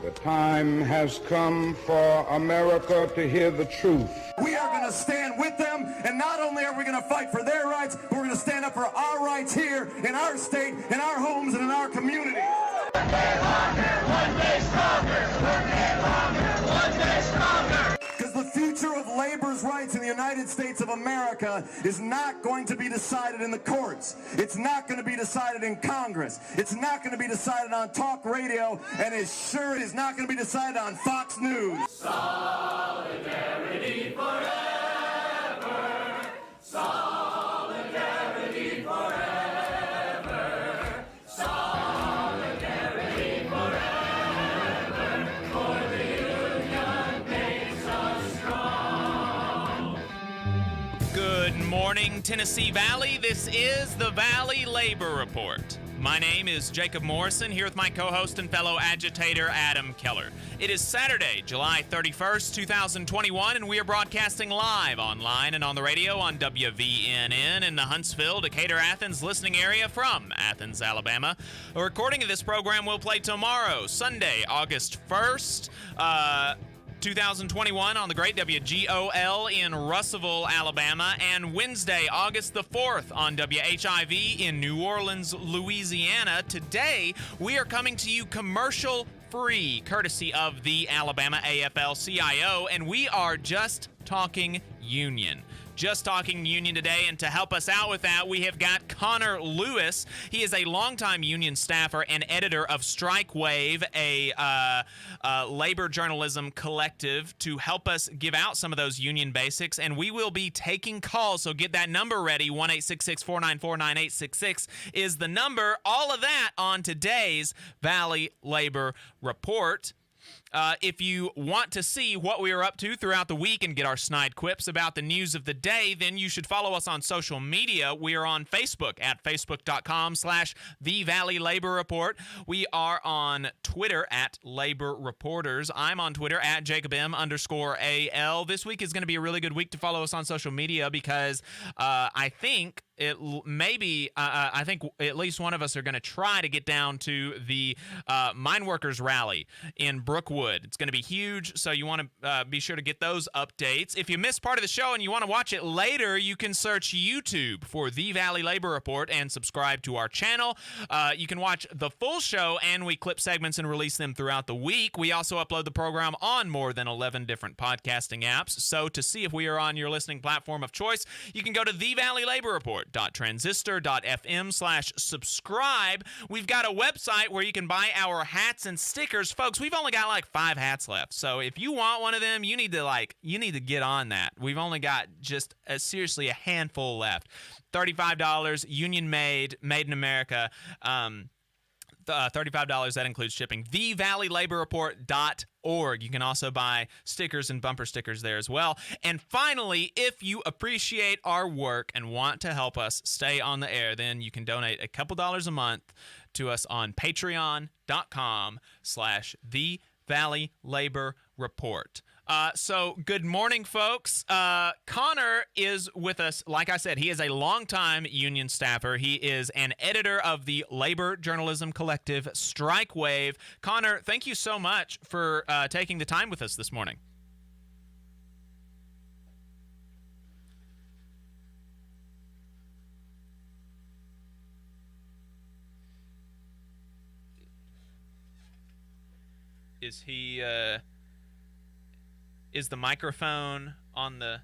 The time has come for America to hear the truth. We are going to stand with them, and not only are we going to fight for their rights, but we're going to stand up for our rights here in our state, in our homes, and in our community. One day longer, one day stronger. One day longer, one day stronger. Because the future of labor's rights in the United States of America is not going to be decided in the courts. It's not going to be decided in Congress. It's not going to be decided on talk radio, and it sure is not going to be decided on Fox News. Solidarity forever. Solidarity forever. Solidarity forever. For the union makes us strong. Good morning, Tennessee Valley. This is the Valley Labor Report. My name is Jacob Morrison, here with my co-host and fellow agitator, Adam Keller. It is Saturday, July 31st, 2021, and we are broadcasting live online and on the radio on WVNN in the Huntsville, Decatur, Athens listening area from Athens, Alabama. A recording of this program will play tomorrow, Sunday, August 1st, 2021 on the great WGOL in Russellville, Alabama, and Wednesday, August the 4th on WHIV in New Orleans, Louisiana. Today, we are coming to you commercial-free, courtesy of the Alabama AFL-CIO, and we are just talking union. Just talking union today, and to help us out with that, we have got Connor Lewis. He is a longtime union staffer and editor of Strikewave, a labor journalism collective, to help us give out some of those union basics, and we will be taking calls, so get that number ready. 1-866-494-9866 is the number. All of that on today's Valley Labor Report. If you want to see what we are up to throughout the week and get our snide quips about the news of the day, then you should follow us on social media. We are on Facebook at facebook.com/The Valley Labor Report. We are on Twitter at Labor Reporters. I'm on Twitter at JacobM_AL. This week is going to be a really good week to follow us on social media because I think I think at least one of us are going to try to get down to the mine workers rally in Brookwood. It's going to be huge, so you want to be sure to get those updates. If you missed part of the show and you want to watch it later, you can search YouTube for The Valley Labor Report and subscribe to our channel. You can watch the full show, and we clip segments and release them throughout the week. We also upload the program on more than 11 different podcasting apps. So to see if we are on your listening platform of choice, you can go to thevalleylaborreport.transistor.fm/subscribe. We've got a website where you can buy our hats and stickers. Folks, we've only got like 5 hats left. So if you want one of them, you need to get on that. We've only got just seriously a handful left. $35, union made in America. $35, that includes shipping. thevalleylaborreport.org. You can also buy stickers and bumper stickers there as well. And finally, if you appreciate our work and want to help us stay on the air, then you can donate a couple dollars a month to us on patreon.com/thevalleylaborreport. So good morning, folks. Connor is with us. Like I said, he is a longtime union staffer. He is an editor of the labor journalism collective Strikewave. Connor, thank you so much for taking the time with us this morning. Is he... Is the microphone on the...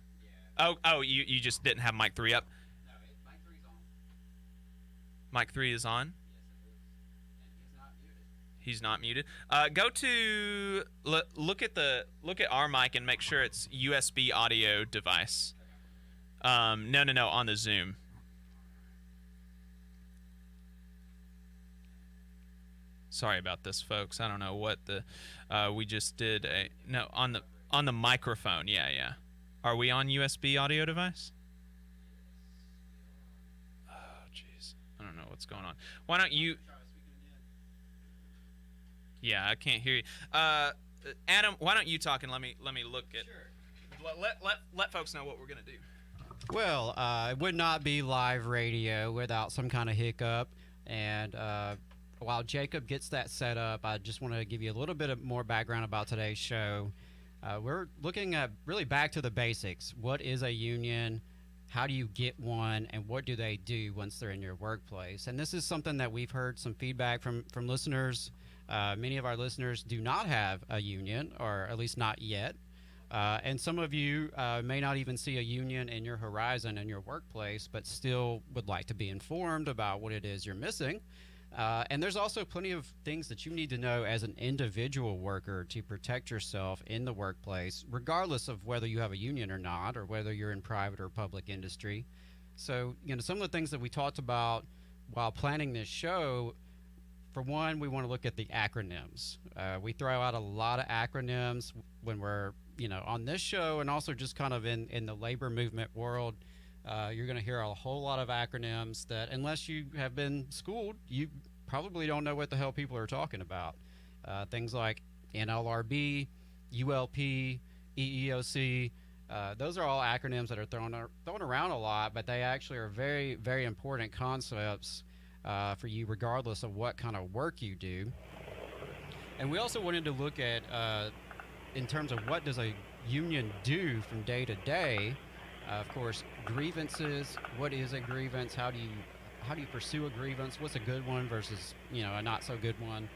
Yeah. Oh, you just didn't have mic 3 up? No, mic 3's on. Mic 3 is on? Yes, it is. And he's not muted. He's not muted. Go to... Look at our mic and make sure it's USB audio device. No, on the Zoom. Sorry about this, folks. I don't know what the... we just did a... No, on the microphone, yeah. Are we on USB audio device? Oh, jeez. I don't know what's going on. Why don't you... Yeah, I can't hear you. Adam, why don't you talk and let me look at... Sure. Let folks know what we're going to do. Well, it would not be live radio without some kind of hiccup. And while Jacob gets that set up, I just want to give you a little bit of more background about today's show. We're looking at really back to the basics. What is a union? How do you get one? And what do they do once they're in your workplace? And this is something that we've heard some feedback from listeners. Many of our listeners do not have a union, or at least not yet. And some of you may not even see a union in your horizon in your workplace, but still would like to be informed about what it is you're missing. And there's also plenty of things that you need to know as an individual worker to protect yourself in the workplace, regardless of whether you have a union or not, or whether you're in private or public industry. So, some of the things that we talked about while planning this show, for one, we want to look at the acronyms. We throw out a lot of acronyms when we're, on this show, and also just kind of in the labor movement world. You're going to hear a whole lot of acronyms that, unless you have been schooled, you probably don't know what the hell people are talking about. Things like NLRB, ULP, EEOC. Those are all acronyms that are thrown around a lot, but they actually are very, very important concepts for you, regardless of what kind of work you do. And we also wanted to look at, in terms of what does a union do from day to day. Of course, grievances. What is a grievance? How do you pursue a grievance? What's a good one versus a not so good one?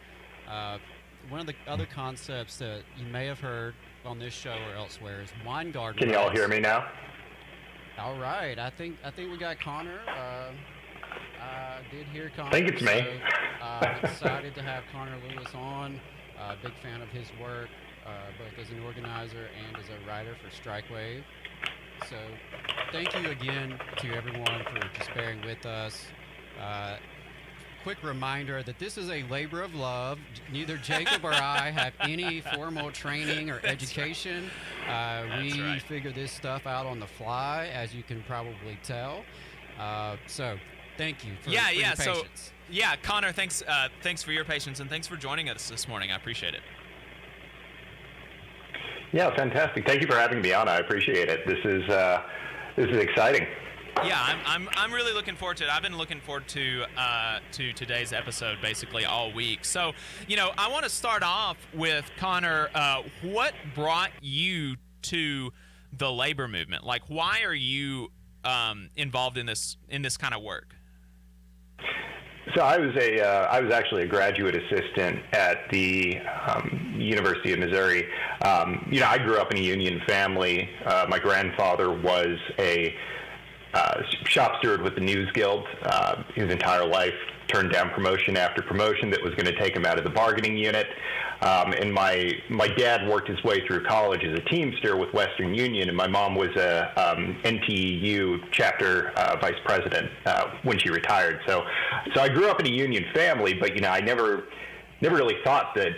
One of the other concepts that you may have heard on this show or elsewhere is wine garden. Can you all hear me now? All right, I think we got Connor. I did hear Connor. I think it's me. So, I'm excited to have Connor Lewis on. Big fan of his work, both as an organizer and as a writer for Strikewave. So thank you again to everyone for just bearing with us. Quick reminder that this is a labor of love. Neither Jacob or I have any formal training or education. We figure this stuff out on the fly, as you can probably tell. So thank you for your patience. So, Connor, thanks for your patience, and thanks for joining us this morning. I appreciate it. Yeah, fantastic. Thank you for having me on. I appreciate it. This is exciting. Yeah, I'm really looking forward to it. I've been looking forward to today's episode basically all week. So, I want to start off with Connor. What brought you to the labor movement? Like, why are you involved in this kind of work? So I was actually a graduate assistant at the University of Missouri. I grew up in a union family. My grandfather was a shop steward with the News Guild his entire life, turned down promotion after promotion that was going to take him out of the bargaining unit. And my dad worked his way through college as a Teamster with Western Union, and my mom was a NTU chapter vice president when she retired. So I grew up in a union family, but I never really thought that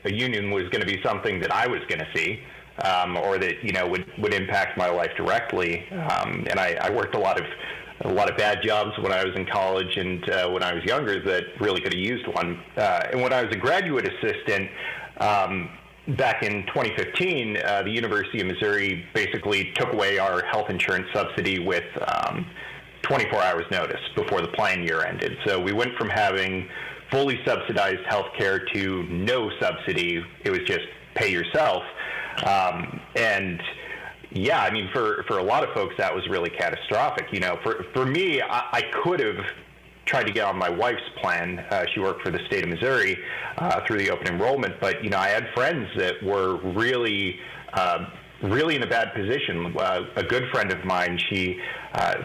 a union was going to be something that I was going to see, or that would impact my life directly. And I worked a lot of bad jobs when I was in college and when I was younger that really could have used one. And when I was a graduate assistant back in 2015, the University of Missouri basically took away our health insurance subsidy with 24 hours notice before the plan year ended. So we went from having fully subsidized health care to no subsidy. It was just pay yourself. And yeah, I mean, for a lot of folks, that was really catastrophic. For me, I could have tried to get on my wife's plan. She worked for the state of Missouri through the open enrollment, but I had friends that were really in a bad position. A good friend of mine, she,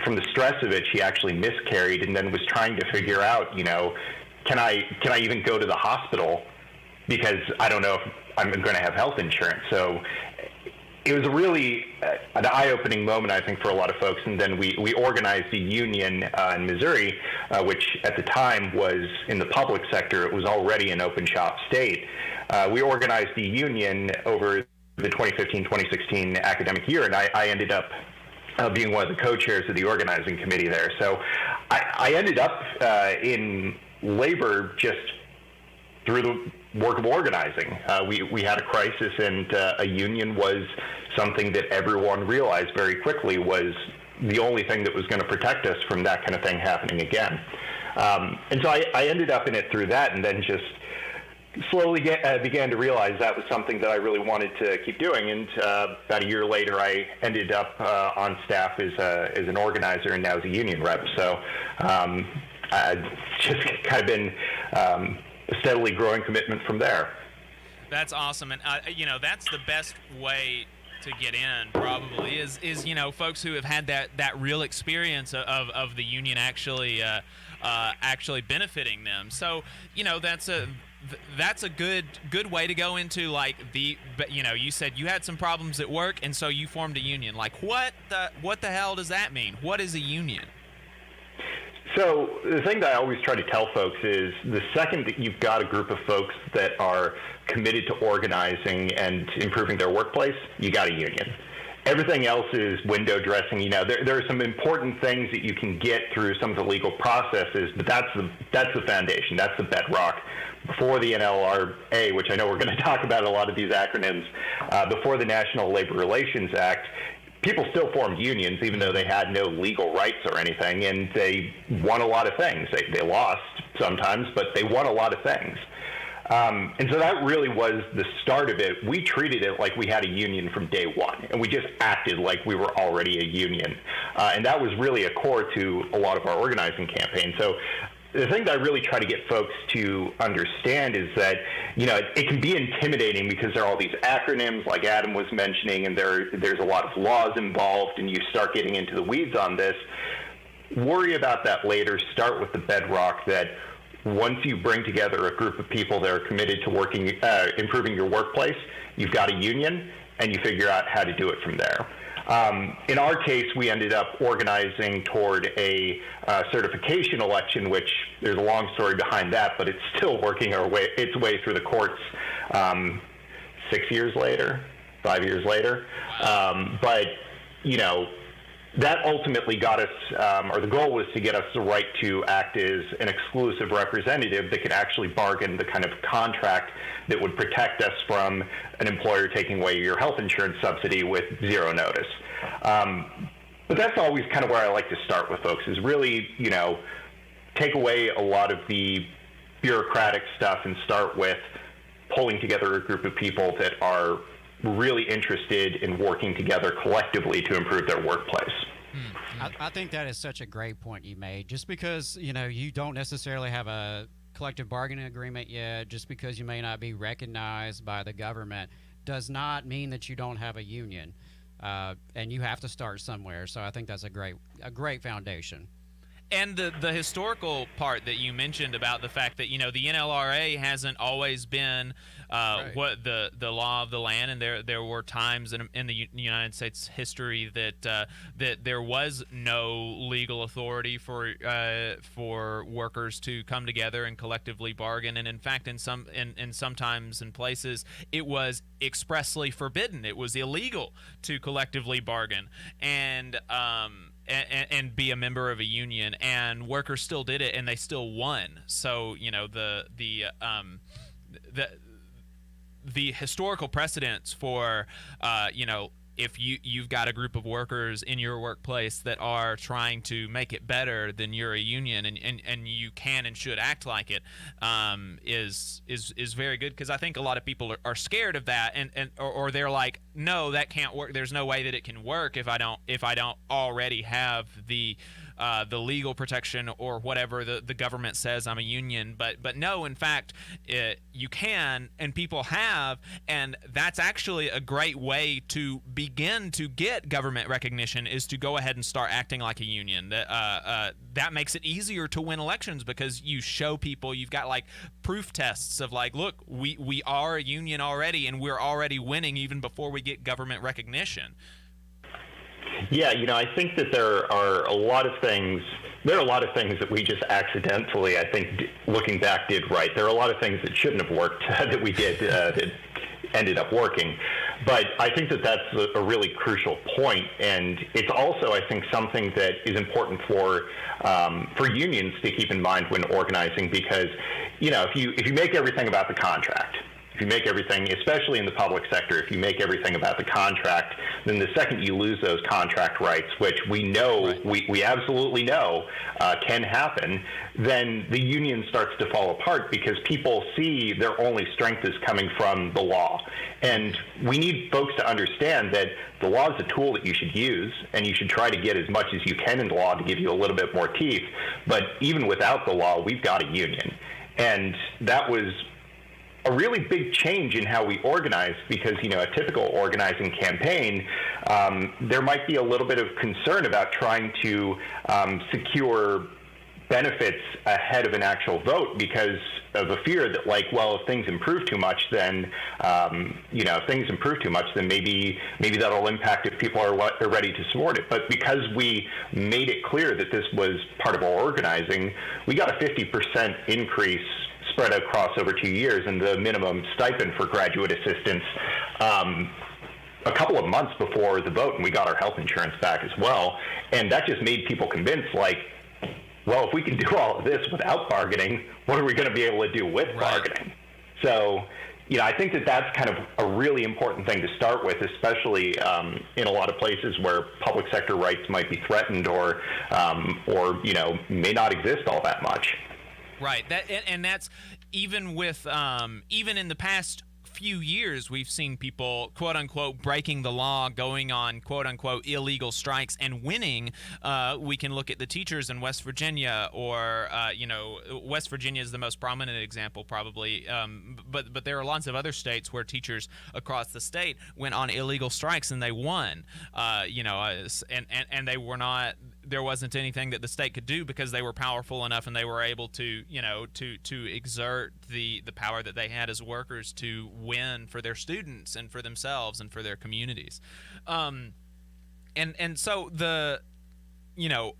from the stress of it, she actually miscarried and then was trying to figure out, can I even go to the hospital because I don't know if I'm going to have health insurance. So it was really an eye-opening moment, I think, for a lot of folks. And then we organized a union in Missouri, which at the time was in the public sector. It was already an open shop state. We organized a union over the 2015-2016 academic year, and I ended up being one of the co-chairs of the organizing committee there. So I ended up in labor just through the work of organizing. We had a crisis, and a union was something that everyone realized very quickly was the only thing that was going to protect us from that kind of thing happening again. And so I ended up in it through that, and then just slowly began to realize that was something that I really wanted to keep doing. And about a year later, I ended up on staff as an organizer and now as a union rep. So just kind of been a steadily growing commitment from there. That's awesome. And, that's the best way to get in probably is folks who have had that real experience of the union actually benefiting them. So, that's a good way to go into you said you had some problems at work and so you formed a union. Like what the hell does that mean? What is a union? So the thing that I always try to tell folks is the second that you've got a group of folks that are committed to organizing and improving their workplace, you got a union. Everything else is window dressing. There are some important things that you can get through some of the legal processes, but that's the foundation. That's the bedrock. Before the NLRA, which I know we're going to talk about a lot of these acronyms, before the National Labor Relations Act, people still formed unions even though they had no legal rights or anything, and they won a lot of things. They lost sometimes, but they won a lot of things. And so that really was the start of it. We treated it like we had a union from day one, and we just acted like we were already a union. And that was really a core to a lot of our organizing campaigns. So the thing that I really try to get folks to understand is that, it can be intimidating because there are all these acronyms like Adam was mentioning, and there's a lot of laws involved, and you start getting into the weeds on this. Worry about that later. Start with the bedrock that once you bring together a group of people that are committed to improving your workplace, you've got a union, and you figure out how to do it from there. In our case, we ended up organizing toward a certification election, which there's a long story behind that, but it's still working its way through the courts 6 years later, 5 years later. But that ultimately got us, or the goal was to get us the right to act as an exclusive representative that could actually bargain the kind of contract that would protect us from an employer taking away your health insurance subsidy with zero notice. But that's always kind of where I like to start with folks, is really, take away a lot of the bureaucratic stuff and start with pulling together a group of people that are really interested in working together collectively to improve their workplace. I think that is such a great point you made. Just because, you don't necessarily have a collective bargaining agreement yet, just because you may not be recognized by the government, does not mean that you don't have a union. And you have to start somewhere. So I think that's a great foundation. And the historical part that you mentioned about the fact that, the NLRA hasn't always been what the law of the land, and there were times in the United States history that there was no legal authority for workers to come together and collectively bargain, and in fact in sometimes in places it was expressly forbidden. It was illegal to collectively bargain and be a member of a union, and workers still did it and they still won. So the historical precedents for if you've got a group of workers in your workplace that are trying to make it better, then you're a union, and you can and should act like it, is very good, because I think a lot of people are scared of that, or they're like, no, that can't work. There's no way that it can work if I don't already have the legal protection or whatever the government says I'm a union. But no, in fact, you can, and people have, and that's actually a great way to begin to get government recognition, is to go ahead and start acting like a union. That makes it easier to win elections, because you show people, you've got like proof tests of like, look, we are a union already, and we're already winning even before we get government recognition. Yeah, I think that there are a lot of things that we just accidentally, I think, looking back, did right. There are a lot of things that shouldn't have worked that we did that ended up working. But I think that that's a really crucial point, and it's also, I think, something that is important for unions to keep in mind when organizing, because if you make everything about the contract, If you make everything, especially in the public sector, if you make everything about the contract, then the second you lose those contract rights, which we know, we absolutely know can happen, then the union starts to fall apart because people see their only strength is coming from the law. And we need folks to understand that the law is a tool that you should use, and you should try to get as much as you can in the law to give you a little bit more teeth. But even without the law, we've got a union. And that was a really big change in how we organize, because, you know, a typical organizing campaign, there might be a little bit of concern about trying to secure benefits ahead of an actual vote because of a fear that, like, well, if things improve too much, then, you know, if things improve too much, then maybe that'll impact if people are ready to support it. But because we made it clear that this was part of our organizing, we got a 50% increase spread across over 2 years in the minimum stipend for graduate assistants a couple of months before the vote, and we got our health insurance back as well. And that just made people convinced, like, well, if we can do all of this without bargaining, what are we going to be able to do with bargaining? So, you know, I think that that's kind of a really important thing to start with, especially in a lot of places where public sector rights might be threatened or you know, may not exist all that much. Right. And that's even with even in the past few years, we've seen people, quote unquote, breaking the law, going on, quote unquote, illegal strikes and winning. We can look at the teachers in West Virginia, or you know, West Virginia is the most prominent example probably, but there are lots of other states where teachers across the state went on illegal strikes and they won. You know, and they were not. There wasn't anything that the state could do because they were powerful enough and they were able to, you know, to exert the power that they had as workers to win for their students and for themselves and for their communities. And so the, you know,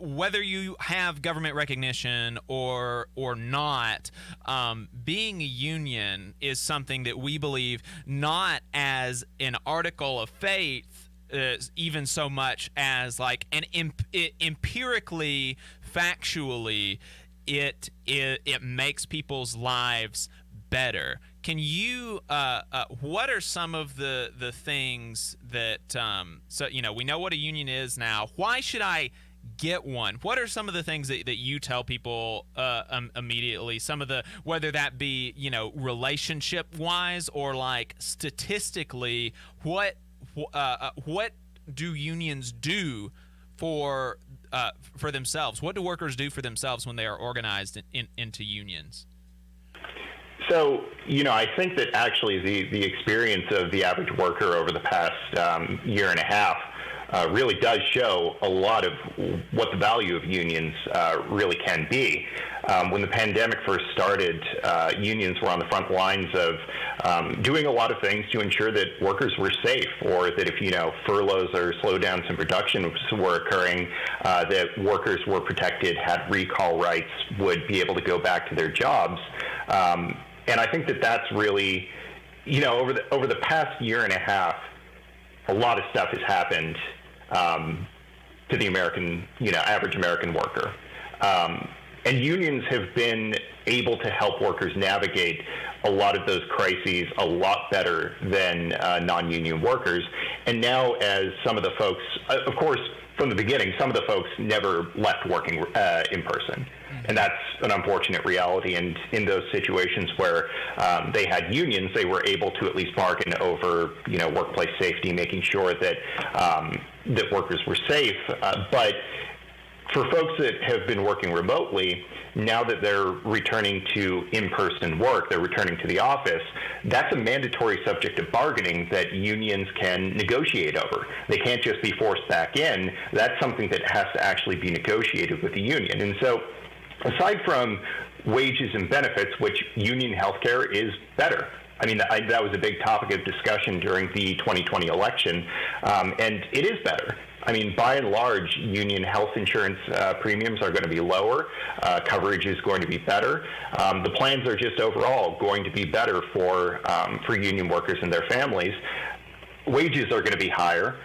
whether you have government recognition or not, being a union is something that we believe not as an article of faith, even so much as like an empirically, factually, it makes people's lives better. Can you what are some of the things that so, you know, we know what a union is now. Why should I get one? What are some of the things that you tell people immediately? Some of the, whether that be, you know, relationship wise or like statistically, what do unions do for themselves? What do workers do for themselves when they are organized into unions? So, you know, I think that actually the experience of the average worker over the past year and a half really does show a lot of what the value of unions really can be. When the pandemic first started, unions were on the front lines of doing a lot of things to ensure that workers were safe, or that if, you know, furloughs or slowdowns in production were occurring, that workers were protected, had recall rights, would be able to go back to their jobs. And I think that that's really, you know, over the past year and a half, a lot of stuff has happened to the American, you know, average American worker. And unions have been able to help workers navigate a lot of those crises a lot better than non-union workers. And now, as some of the folks, of course, from the beginning, some of the folks never left working in person. And that's an unfortunate reality. And in those situations where they had unions, they were able to at least bargain over, you know, workplace safety, making sure that that workers were safe. But for folks that have been working remotely, now that they're returning to in-person work, they're returning to the office, that's a mandatory subject of bargaining that unions can negotiate over. They can't just be forced back in. That's something that has to actually be negotiated with the union. And so, aside from wages and benefits, which union healthcare is better. I mean, that was a big topic of discussion during the 2020 election, and it is better. I mean, by and large, union health insurance premiums are going to be lower. Coverage is going to be better. The plans are just overall going to be better for union workers and their families. wages are going to be higher,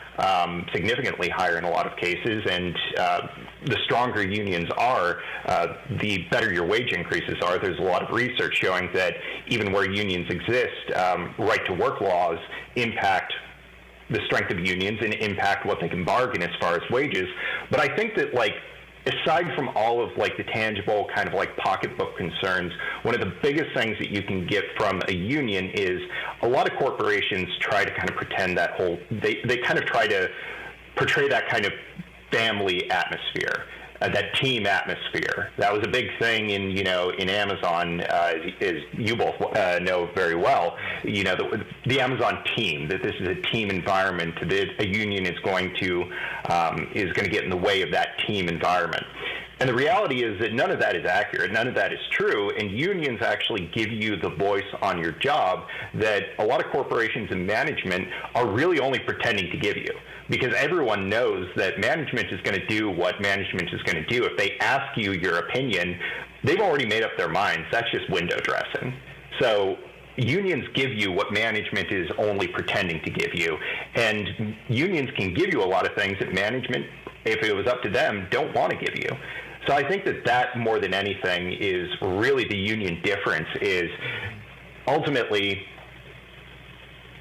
significantly higher in a lot of cases, and the stronger unions are, the better your wage increases are. There's a lot of research showing that even where unions exist, right-to-work laws impact the strength of unions and impact what they can bargain as far as wages. But I think that, like, aside from all of like the tangible kind of like pocketbook concerns, one of the biggest things that you can get from a union is a lot of corporations try to kind of pretend that they kind of try to portray that kind of family atmosphere, that team atmosphere. That was a big thing in Amazon, as you both know very well. The Amazon team, that this is a team environment. That a union is going to get in the way of that team environment. And the reality is that none of that is accurate. None of that is true. And unions actually give you the voice on your job that a lot of corporations and management are really only pretending to give you. Because everyone knows that management is going to do what management is going to do. If they ask you your opinion, they've already made up their minds. That's just window dressing. So unions give you what management is only pretending to give you. And unions can give you a lot of things that management, if it was up to them, don't want to give you. So I think that more than anything is really the union difference. Is ultimately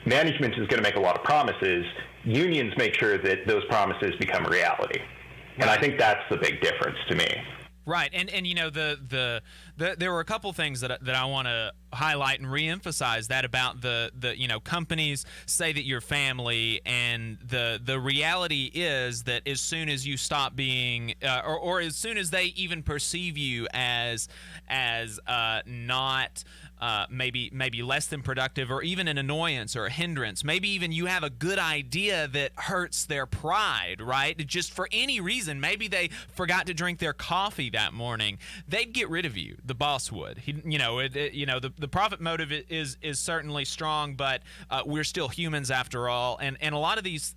management is going to make a lot of promises. Unions make sure that those promises become a reality. And I think that's the big difference to me. Right, and there were a couple things that I want to highlight and reemphasize that about the companies say that you're family, and the reality is that as soon as you stop being or as soon as they even perceive you as not maybe less than productive, or even an annoyance or a hindrance, maybe even you have a good idea that hurts their pride, right? Just for any reason, maybe they forgot to drink their coffee that morning, they'd get rid of you. The boss would. The profit motive is certainly strong, but we're still humans after all, and a lot of these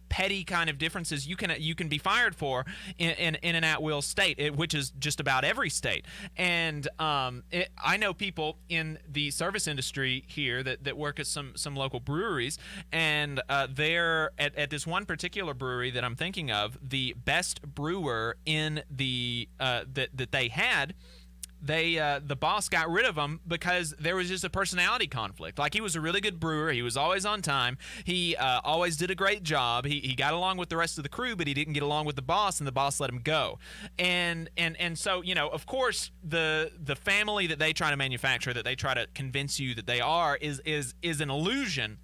petty kind of differences you can be fired for in an at-will state, which is just about every state. And I know people in the service industry here that work at some local breweries, and they're at this one particular brewery that I'm thinking of, the best brewer in the that they had. The boss got rid of him because there was just a personality conflict. Like, he was a really good brewer. He was always on time. He always did a great job. He got along with the rest of the crew, but he didn't get along with the boss, and the boss let him go. And so, of course, the family that they try to manufacture, that they try to convince you that they are, is an illusion.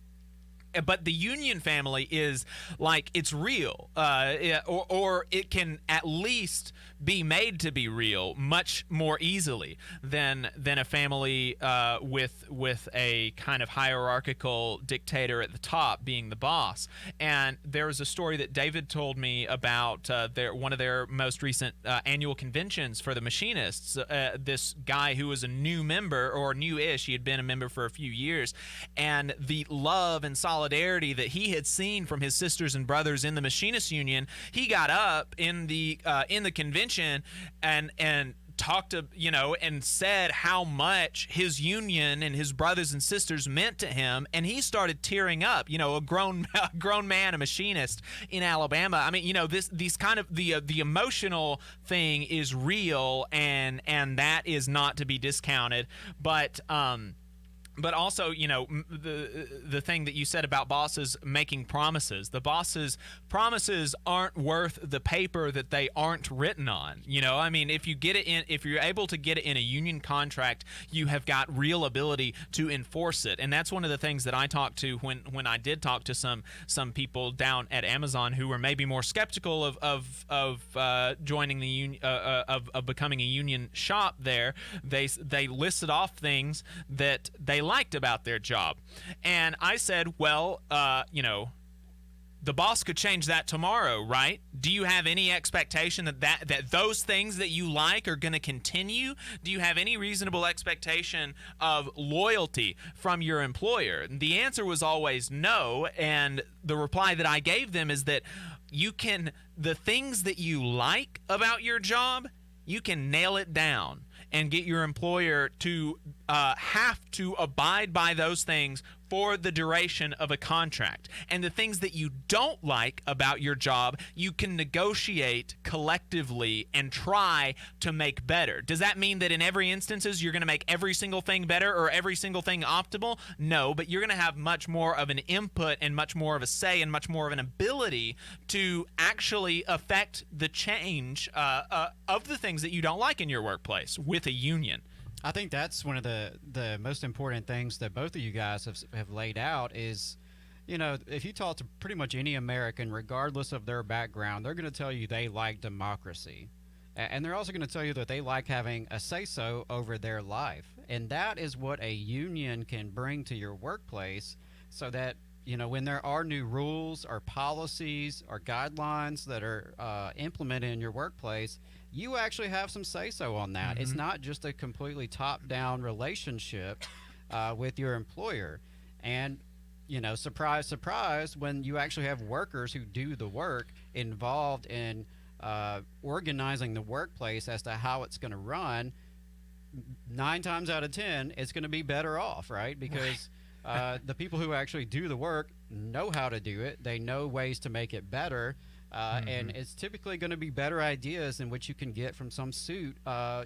But the union family is like, it's real, or it can at least be made to be real much more easily than a family with a kind of hierarchical dictator at the top being the boss. And there was a story that David told me about one of their most recent annual conventions for the machinists. This guy who was a new member, or new-ish, he had been a member for a few years, and the love and solidarity that he had seen from his sisters and brothers in the machinists union, he got up in the convention and talked to, and said how much his union and his brothers and sisters meant to him, and he started tearing up. A grown man, a machinist in Alabama. I mean, these kind of the emotional thing is real, and that is not to be discounted. But also, the thing that you said about bosses making promises. The bosses' promises aren't worth the paper that they aren't written on. I mean, if you're able to get it in a union contract, you have got real ability to enforce it. And that's one of the things that I talked to when I did talk to some people down at Amazon who were maybe more skeptical of joining the union, of becoming a union shop there. They listed off things that they liked about their job, and I said, well, the boss could change that tomorrow, right? Do you have any expectation that those things that you like are going to continue? Do you have any reasonable expectation of loyalty from your employer? And the answer was always no, and the reply that I gave them is that the things that you like about your job, you can nail it down and get your employer to have to abide by those things for the duration of a contract. And the things that you don't like about your job, you can negotiate collectively and try to make better. Does that mean that in every instances you're going to make every single thing better or every single thing optimal? No, but you're going to have much more of an input and much more of a say and much more of an ability to actually affect the change of the things that you don't like in your workplace with a union. I think that's one of the most important things that both of you guys have laid out is, you know, if you talk to pretty much any American, regardless of their background, they're going to tell you they like democracy. And they're also going to tell you that they like having a say-so over their life. And that is what a union can bring to your workplace, so that, you know, when there are new rules or policies or guidelines that are implemented in your workplace, you actually have some say-so on that. Mm-hmm. It's not just a completely top-down relationship with your employer. And, you know, surprise, surprise, when you actually have workers who do the work involved in organizing the workplace as to how it's going to run, 9 times out of 10, it's going to be better off, right? Because the people who actually do the work know how to do it. They know ways to make it better. And it's typically going to be better ideas than what you can get from some suit,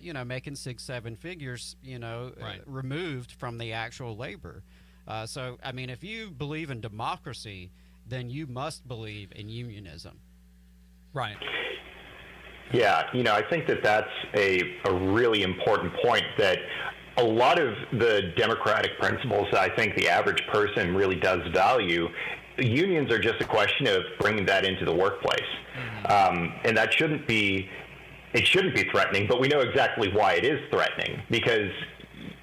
you know, making 6-7 figures, you know, removed from the actual labor. So, I mean, if you believe in democracy, then you must believe in unionism. Right. Yeah, you know, I think that that's a really important point, that a lot of the democratic principles that I think the average person really does value, unions are just a question of bringing that into the workplace. And that shouldn't be threatening, but we know exactly why it is threatening, because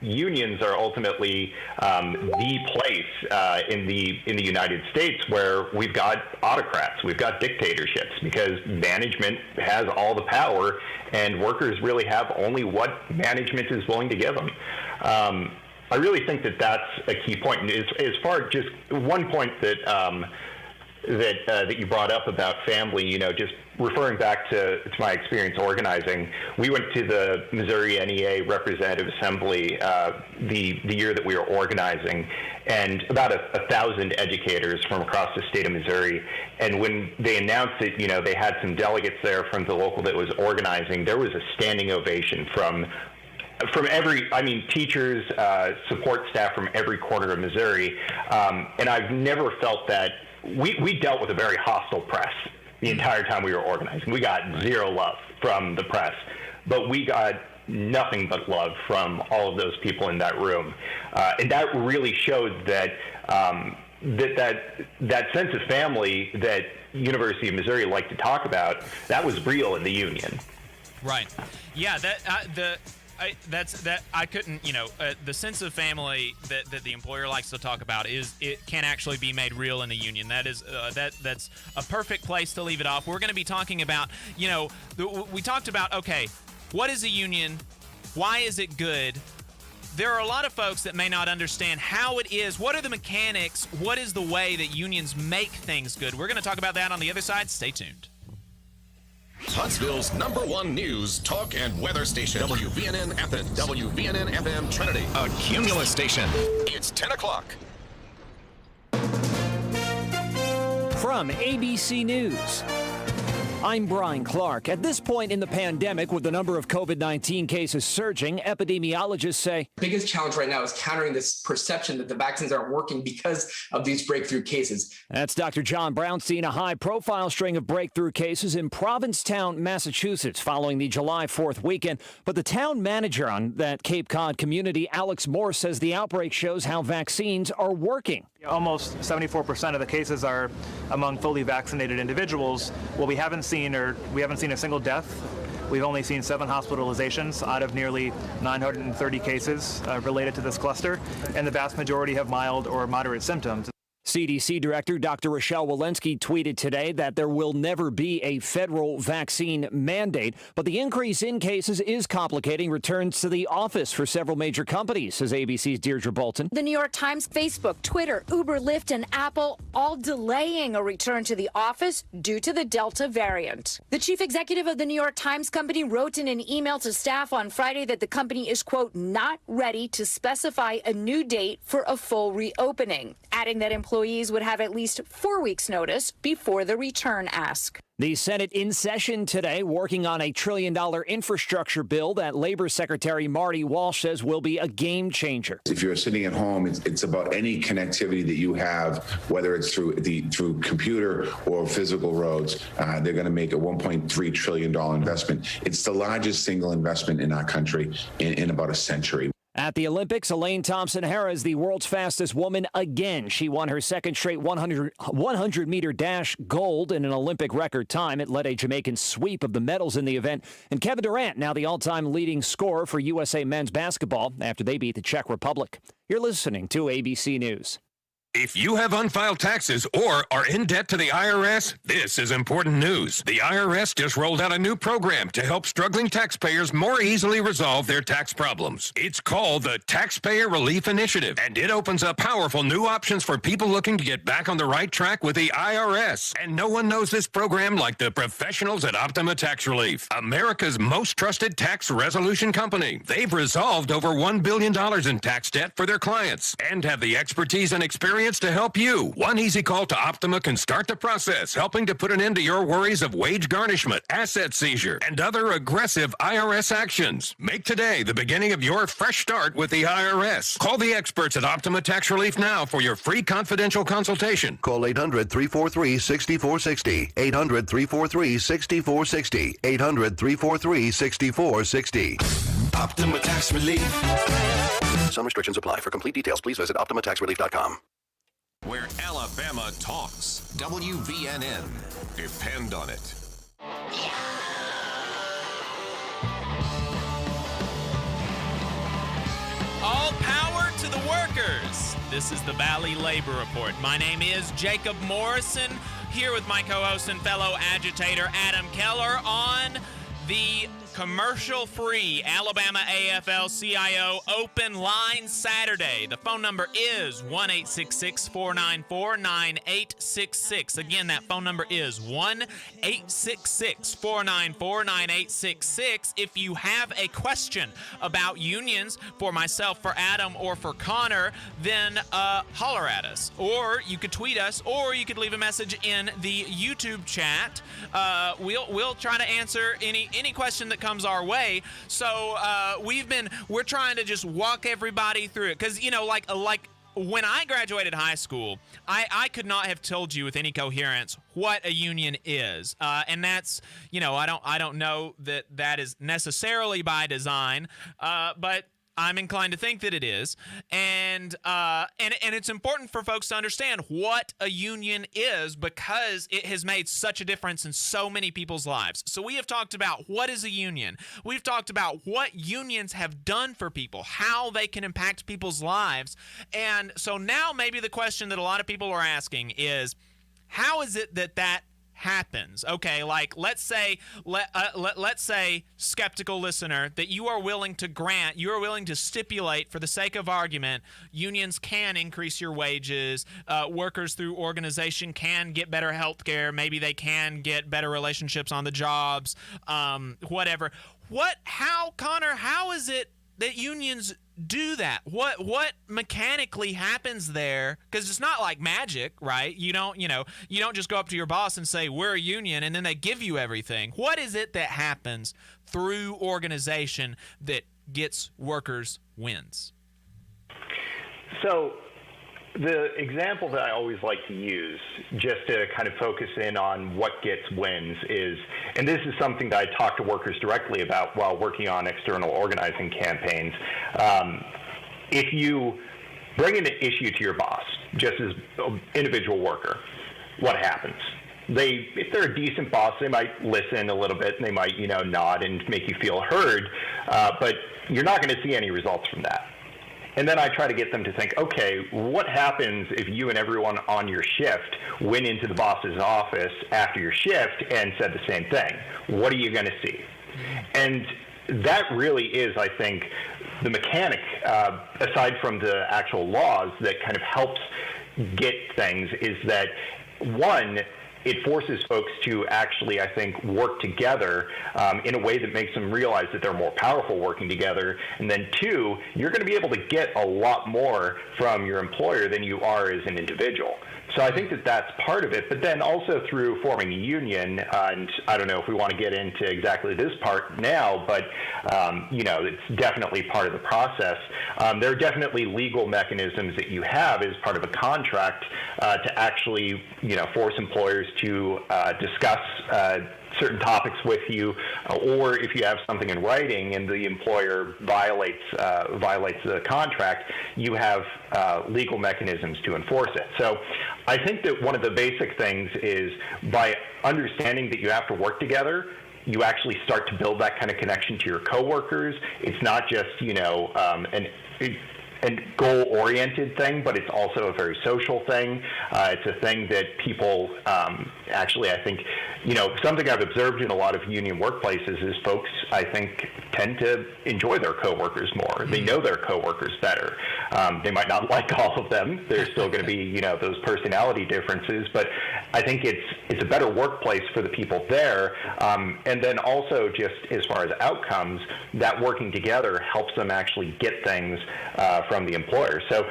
unions are ultimately the place in the United States where we've got autocrats, we've got dictatorships, because management has all the power and workers really have only what management is willing to give them. I really think that that's a key point. And as far as just one point that that you brought up about family, you know, just referring back to my experience organizing, we went to the Missouri NEA Representative Assembly the year that we were organizing, and about 1,000 educators from across the state of Missouri. And when they announced it, you know, they had some delegates there from the local that was organizing. There was a standing ovation from every, I mean, teachers, support staff from every corner of Missouri. And I've never felt that. We dealt with a very hostile press the entire time we were organizing. We got zero love from the press, but we got nothing but love from all of those people in that room. And that really showed that that sense of family that University of Missouri liked to talk about, that was real in the union. Right. Yeah, I couldn't, you know, the sense of family that the employer likes to talk about it can actually be made real in the union. That is that's a perfect place to leave it off. We're going to be talking about, you know, we talked about, okay, what is a union? Why is it good? There are a lot of folks that may not understand how it is. What are the mechanics? What is the way that unions make things good? We're going to talk about that on the other side. Stay tuned. Huntsville's #1 news, talk, and weather station. WVNN Athens. WVNN FM Trinity. A Cumulus station. It's 10 o'clock. From ABC News, I'm Brian Clark. At this point in the pandemic, with the number of COVID-19 cases surging, epidemiologists say the biggest challenge right now is countering this perception that the vaccines aren't working because of these breakthrough cases. That's Dr. John Brownstein. A high-profile string of breakthrough cases in Provincetown, Massachusetts, following the July 4th weekend. But the town manager on that Cape Cod community, Alex Moore, says the outbreak shows how vaccines are working. Almost 74% of the cases are among fully vaccinated individuals. Well, we haven't seen a single death. We've only seen 7 hospitalizations out of nearly 930 cases related to this cluster, and the vast majority have mild or moderate symptoms. CDC Director Dr. Rochelle Walensky tweeted today that there will never be a federal vaccine mandate, but the increase in cases is complicating returns to the office for several major companies, says ABC's Deirdre Bolton. The New York Times, Facebook, Twitter, Uber, Lyft, and Apple all delaying a return to the office due to the Delta variant. The chief executive of the New York Times Company wrote in an email to staff on Friday that the company is, quote, not ready to specify a new date for a full reopening, adding that employees would have at least 4 weeks' notice before the return ask. The Senate in session today working on a $1 trillion infrastructure bill that Labor Secretary Marty Walsh says will be a game changer. If you're sitting at home, it's about any connectivity that you have, whether it's through computer or physical roads. They're going to make a $1.3 trillion investment. It's the largest single investment in our country in about a century. At the Olympics, Elaine Thompson-Herah is the world's fastest woman again. She won her second straight 100-meter dash gold in an Olympic record time. It led a Jamaican sweep of the medals in the event. And Kevin Durant, now the all-time leading scorer for USA men's basketball after they beat the Czech Republic. You're listening to ABC News. If you have unfiled taxes or are in debt to the IRS, this is important news. The IRS just rolled out a new program to help struggling taxpayers more easily resolve their tax problems. It's called the Taxpayer Relief Initiative, and it opens up powerful new options for people looking to get back on the right track with the IRS. And no one knows this program like the professionals at Optima Tax Relief, America's most trusted tax resolution company. They've resolved over $1 billion in tax debt for their clients and have the expertise and experience to help you. One easy call to Optima can start the process, helping to put an end to your worries of wage garnishment, asset seizure, and other aggressive IRS actions. Make today the beginning of your fresh start with the IRS. Call the experts at Optima Tax Relief now for your free confidential consultation. Call 800-343-6460. 800-343-6460. 800-343-6460. Optima Tax Relief. Some restrictions apply. For complete details, please visit OptimaTaxRelief.com. Where Alabama talks. WVNN. Depend on it. All power to the workers. This is the Valley Labor Report. My name is Jacob Morrison, here with my co-host and fellow agitator Adam Keller on the commercial-free Alabama AFL-CIO Open Line Saturday. The phone number is 1-866-494-9866. Again, that phone number is 1-866-494-9866. If you have a question about unions for myself, for Adam, or for Connor, then holler at us. Or you could tweet us, or you could leave a message in the YouTube chat. We'll try to answer any question that comes our way. So we're trying to just walk everybody through it, because like when I graduated high school, I could not have told you with any coherence what a union is, and that's I don't know that is necessarily by design, but I'm inclined to think that it is, and it's important for folks to understand what a union is, because it has made such a difference in so many people's lives. So we have talked about what is a union. We've talked about what unions have done for people, how they can impact people's lives, and so now maybe the question that a lot of people are asking is, how is it that happens? Okay, like let's say, skeptical listener, that you are willing to stipulate, for the sake of argument, unions can increase your wages, workers through organization can get better health care, maybe they can get better relationships on the jobs, whatever. Connor, how is it that unions do that? What mechanically happens there? Because it's not like magic, right? You don't just go up to your boss and say, we're a union, and then they give you everything. What is it that happens through organization that gets workers wins? So the example that I always like to use, just to kind of focus in on what gets wins, is, and this is something that I talk to workers directly about while working on external organizing campaigns. If you bring an issue to your boss, just as an individual worker, what happens? If they're a decent boss, they might listen a little bit, and they might, nod and make you feel heard, but you're not going to see any results from that. And then I try to get them to think, okay, what happens if you and everyone on your shift went into the boss's office after your shift and said the same thing? What are you going to see? And that really is, I think, the mechanic, aside from the actual laws, that kind of helps get things, is that, one, it forces folks to actually, I think, work together in a way that makes them realize that they're more powerful working together. And then two, you're going to be able to get a lot more from your employer than you are as an individual. So I think that that's part of it, but then also through forming a union, and I don't know if we want to get into exactly this part now, but it's definitely part of the process. There are definitely legal mechanisms that you have as part of a contract to actually, force employers to discuss certain topics with you, or if you have something in writing and the employer violates the contract, you have legal mechanisms to enforce it. So I think that one of the basic things is, by understanding that you have to work together, you actually start to build that kind of connection to your coworkers. It's not just a goal-oriented thing, but it's also a very social thing. It's a thing that people actually, I think, something I've observed in a lot of union workplaces is folks, I think, tend to enjoy their coworkers more. They know their coworkers better. They might not like all of them. There's still going to be, those personality differences, but I think it's a better workplace for the people there. And then also, just as far as outcomes, that working together helps them actually get things from the employer. So,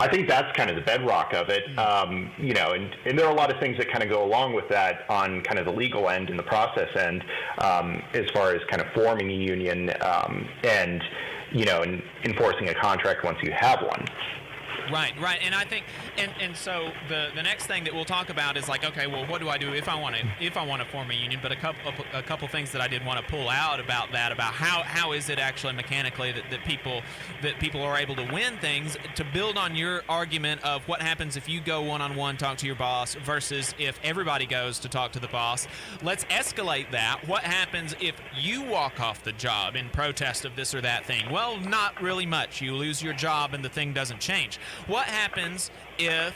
I think that's kind of the bedrock of it, and there are a lot of things that kind of go along with that on kind of the legal end and the process end, as far as kind of forming a union and enforcing a contract once you have one. Right, and I think, and so the next thing that we'll talk about is like, okay, well, what do I do if I want to form a union? But a couple things that I did want to pull out about that, about how is it actually mechanically that people are able to win things, to build on your argument of what happens if you go one-on-one, talk to your boss, versus if everybody goes to talk to the boss. Let's escalate that. What happens if you walk off the job in protest of this or that thing? Well, not really much. You lose your job and the thing doesn't change. What happens if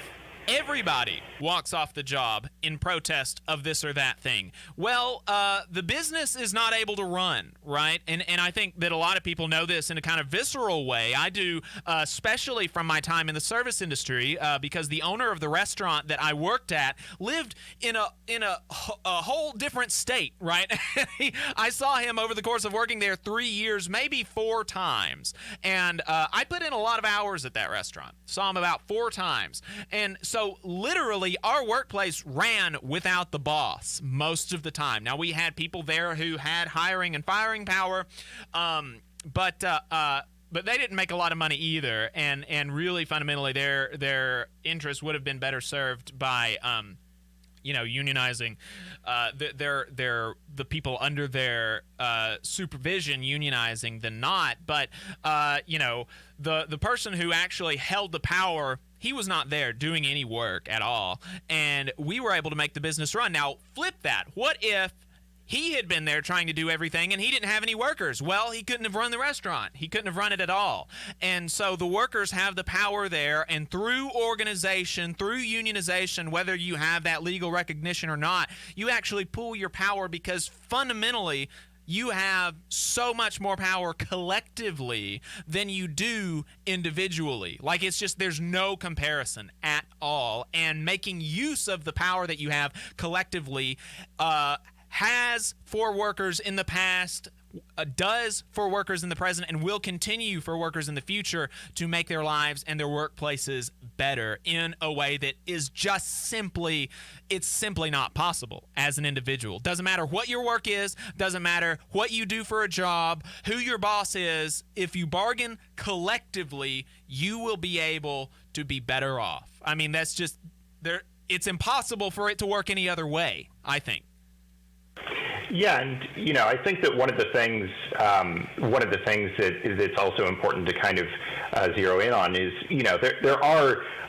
everybody walks off the job in protest of this or that thing? Well, the business is not able to run, right? And I think that a lot of people know this in a kind of visceral way. I do, especially from my time in the service industry, because the owner of the restaurant that I worked at lived in a whole different state, right? I saw him over the course of working there 3 years, maybe 4 times. And I put in a lot of hours at that restaurant. Saw him about 4 times. And so literally our workplace ran without the boss most of the time. Now, we had people there who had hiring and firing power, but they didn't make a lot of money either, and really fundamentally their interests would have been better served by unionizing the people under their supervision, unionizing than not. But the person who actually held the power, he was not there doing any work at all, and we were able to make the business run. Now, flip that. What if he had been there trying to do everything and he didn't have any workers? Well, he couldn't have run the restaurant. He couldn't have run it at all. And so the workers have the power there, and through organization, through unionization, whether you have that legal recognition or not, you actually pool your power, because fundamentally you have so much more power collectively than you do individually. Like, it's just, there's no comparison at all. And making use of the power that you have collectively has for workers in the past, does for workers in the present, and will continue for workers in the future to make their lives and their workplaces better in a way that is just simply not possible as an individual. Doesn't matter what your work is, doesn't matter what you do for a job, who your boss is. If you bargain collectively, you will be able to be better off. I mean, that's just there. It's impossible for it to work any other way, I think. Yeah, and I think that one of the things that's also important to kind of zero in on is,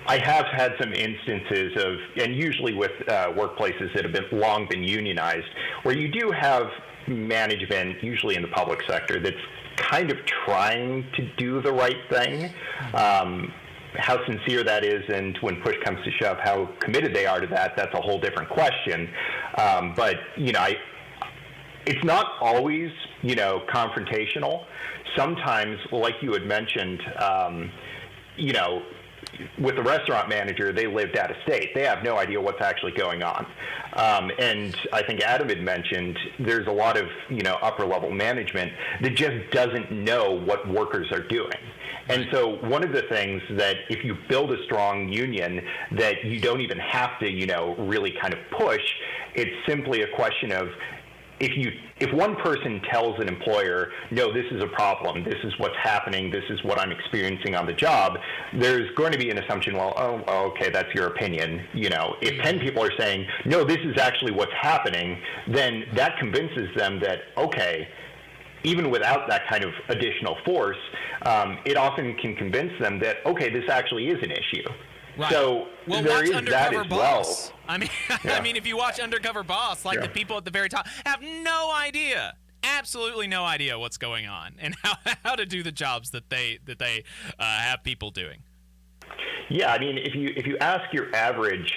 I have had some instances of, and usually with workplaces that have long been unionized, where you do have management, usually in the public sector, that's kind of trying to do the right thing. How sincere that is, and when push comes to shove, how committed they are to that, that's a whole different question. But, it's not always, confrontational. Sometimes, like you had mentioned, with the restaurant manager, they lived out of state. They have no idea what's actually going on. And I think Adam had mentioned there's a lot of, upper level management that just doesn't know what workers are doing. And so one of the things that if you build a strong union that you don't even have to, really kind of push, it's simply a question of, if one person tells an employer, no, this is a problem, this is what's happening, this is what I'm experiencing on the job, there's going to be an assumption, well, okay, that's your opinion. If 10 people are saying, no, this is actually what's happening, then that convinces them that, okay, even without that kind of additional force, it often can convince them that, okay, this actually is an issue. Right. So well, there watch is Undercover that as Boss. well. I mean, Yeah. I mean, if you watch Undercover Boss, like the people at the very top have no idea, absolutely no idea what's going on and how to do the jobs that they have people doing. Yeah, I mean, if you ask your average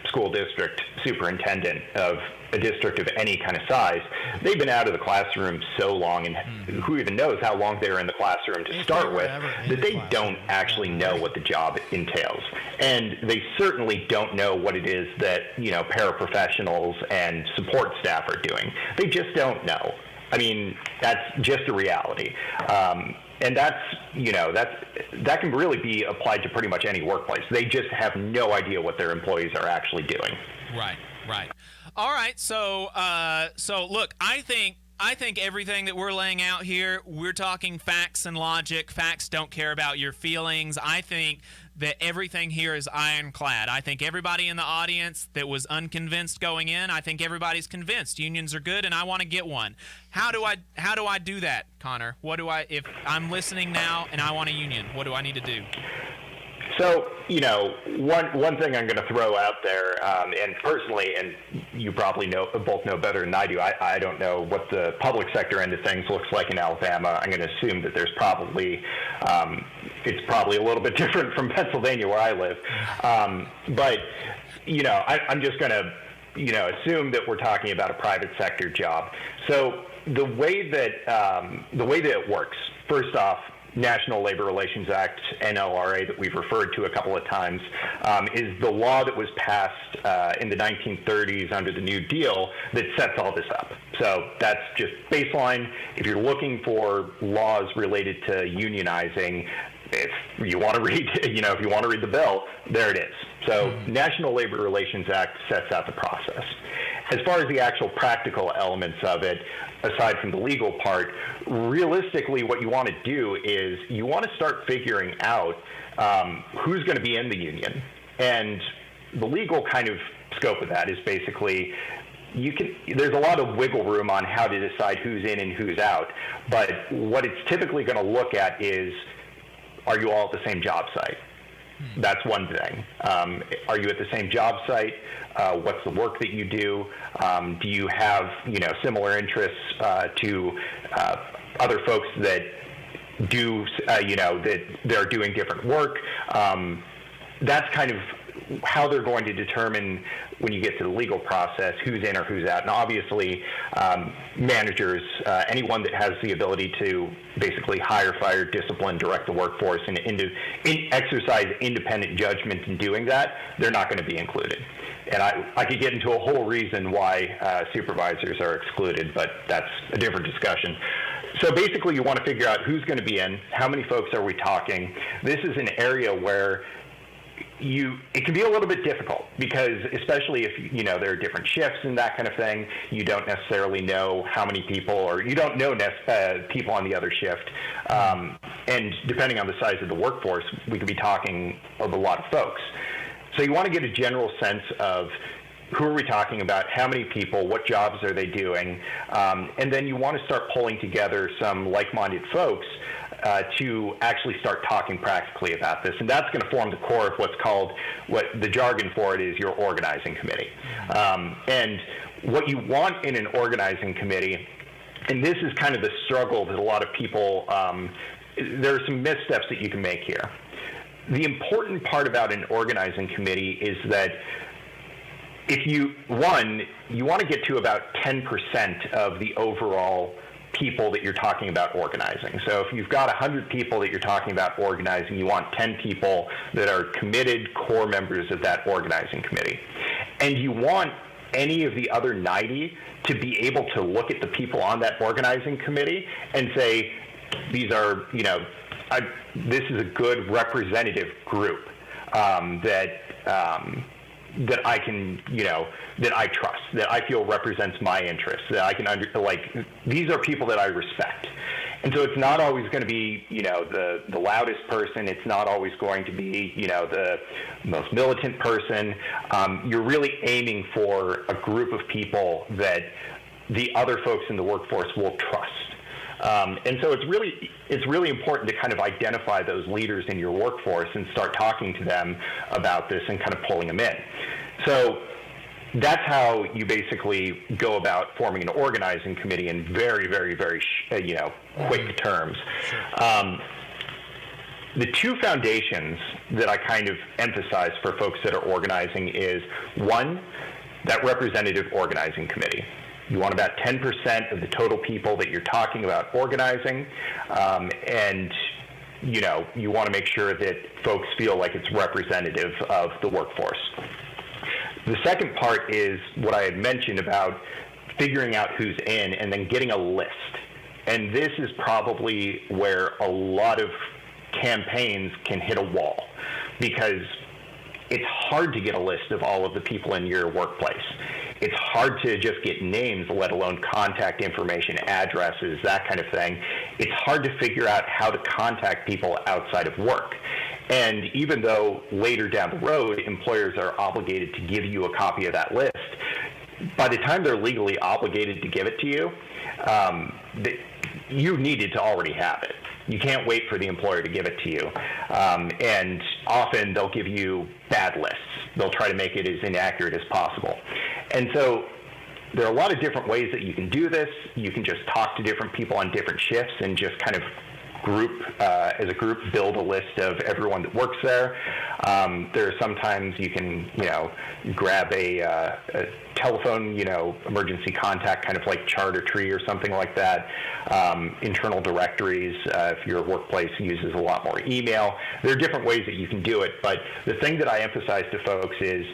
school district superintendent of a district of any kind of size, they've been out of the classroom so long, and who even knows how long they were in the classroom to start with, that they don't actually know what the job entails. And they certainly don't know what it is that, paraprofessionals and support staff are doing. They just don't know. I mean, that's just a reality. And that can really be applied to pretty much any workplace. They just have no idea what their employees are actually doing. Right. All right. So look, I think everything that we're laying out here, we're talking facts and logic. Facts don't care about your feelings. I think that everything here is ironclad. I think everybody in the audience that was unconvinced going in, I think everybody's convinced unions are good and I want to get one. How do I do that, Connor? If I'm listening now and I want a union, what do I need to do? So, one thing I'm going to throw out there, and personally, and you probably both know better than I do, I don't know what the public sector end of things looks like in Alabama. I'm going to assume that there's probably, it's probably a little bit different from Pennsylvania where I live. But, I'm just going to, assume that we're talking about a private sector job. So the way that it works, first off, National Labor Relations Act, NLRA, that we've referred to a couple of times, is the law that was passed in the 1930s under the New Deal that sets all this up. So that's just baseline. If you're looking for laws related to unionizing, if you want to read, if you want to read the bill, there it is. So National Labor Relations Act sets out the process. As far as the actual practical elements of it, aside from the legal part, realistically what you want to do is you want to start figuring out who's going to be in the union. And the legal kind of scope of that is basically there's a lot of wiggle room on how to decide who's in and who's out. But what it's typically going to look at is, are you all at the same job site? That's one thing. Are you at the same job site? What's the work that you do? Do you have, similar interests to other folks that do, that they're doing different work? That's kind of how they're going to determine when you get to the legal process who's in or who's out. And obviously, managers, anyone that has the ability to basically hire, fire, discipline, direct the workforce, and exercise independent judgment in doing that, they're not going to be included. And I could get into a whole reason why supervisors are excluded, but that's a different discussion. So basically, you want to figure out who's going to be in, how many folks are we talking. This is an area where it can be a little bit difficult because, especially if there are different shifts and that kind of thing, you don't necessarily know how many people, or you don't know people on the other shift. And depending on the size of the workforce, we could be talking of a lot of folks. So you want to get a general sense of who are we talking about, how many people, what jobs are they doing, and then you want to start pulling together some like-minded folks to actually start talking practically about this. And that's going to form the core of what the jargon for it is, your organizing committee. And what you want in an organizing committee and this is kind of the struggle that a lot of people, there are some missteps that you can make here. The important part about an organizing committee is that if you want to get to about 10% of the overall people that you're talking about organizing. So if you've got 100 people that you're talking about organizing, you want 10 people that are committed core members of that organizing committee. And you want any of the other 90 to be able to look at the people on that organizing committee and say, these are, this is a good representative group that I can, that I trust, that I feel represents my interests, that I can these are people that I respect. And so it's not always going to be, the loudest person. It's not always going to be, the most militant person. You're really aiming for a group of people that the other folks in the workforce will trust. And so it's really important to kind of identify those leaders in your workforce and start talking to them about this and kind of pulling them in. So that's how you basically go about forming an organizing committee in very, very, very, quick terms. The two foundations that I kind of emphasize for folks that are organizing is, one, that representative organizing committee. You want about 10% of the total people that you're talking about organizing, and you want to make sure that folks feel like it's representative of the workforce. The second part is what I had mentioned about figuring out who's in and then getting a list. And this is probably where a lot of campaigns can hit a wall, because it's hard to get a list of all of the people in your workplace. It's hard to just get names, let alone contact information, addresses, that kind of thing. It's hard to figure out how to contact people outside of work. And even though later down the road, employers are obligated to give you a copy of that list, by the time they're legally obligated to give it to you, you needed to already have it. You can't wait for the employer to give it to you. And often they'll give you bad lists. They'll try to make it as inaccurate as possible. And so there are a lot of different ways that you can do this. You can just talk to different people on different shifts and just kind of as a group, build a list of everyone that works there. There are sometimes you can, grab a telephone, emergency contact, kind of like Charter Tree or something like that. Internal directories, if your workplace uses a lot more email. There are different ways that you can do it, but the thing that I emphasize to folks is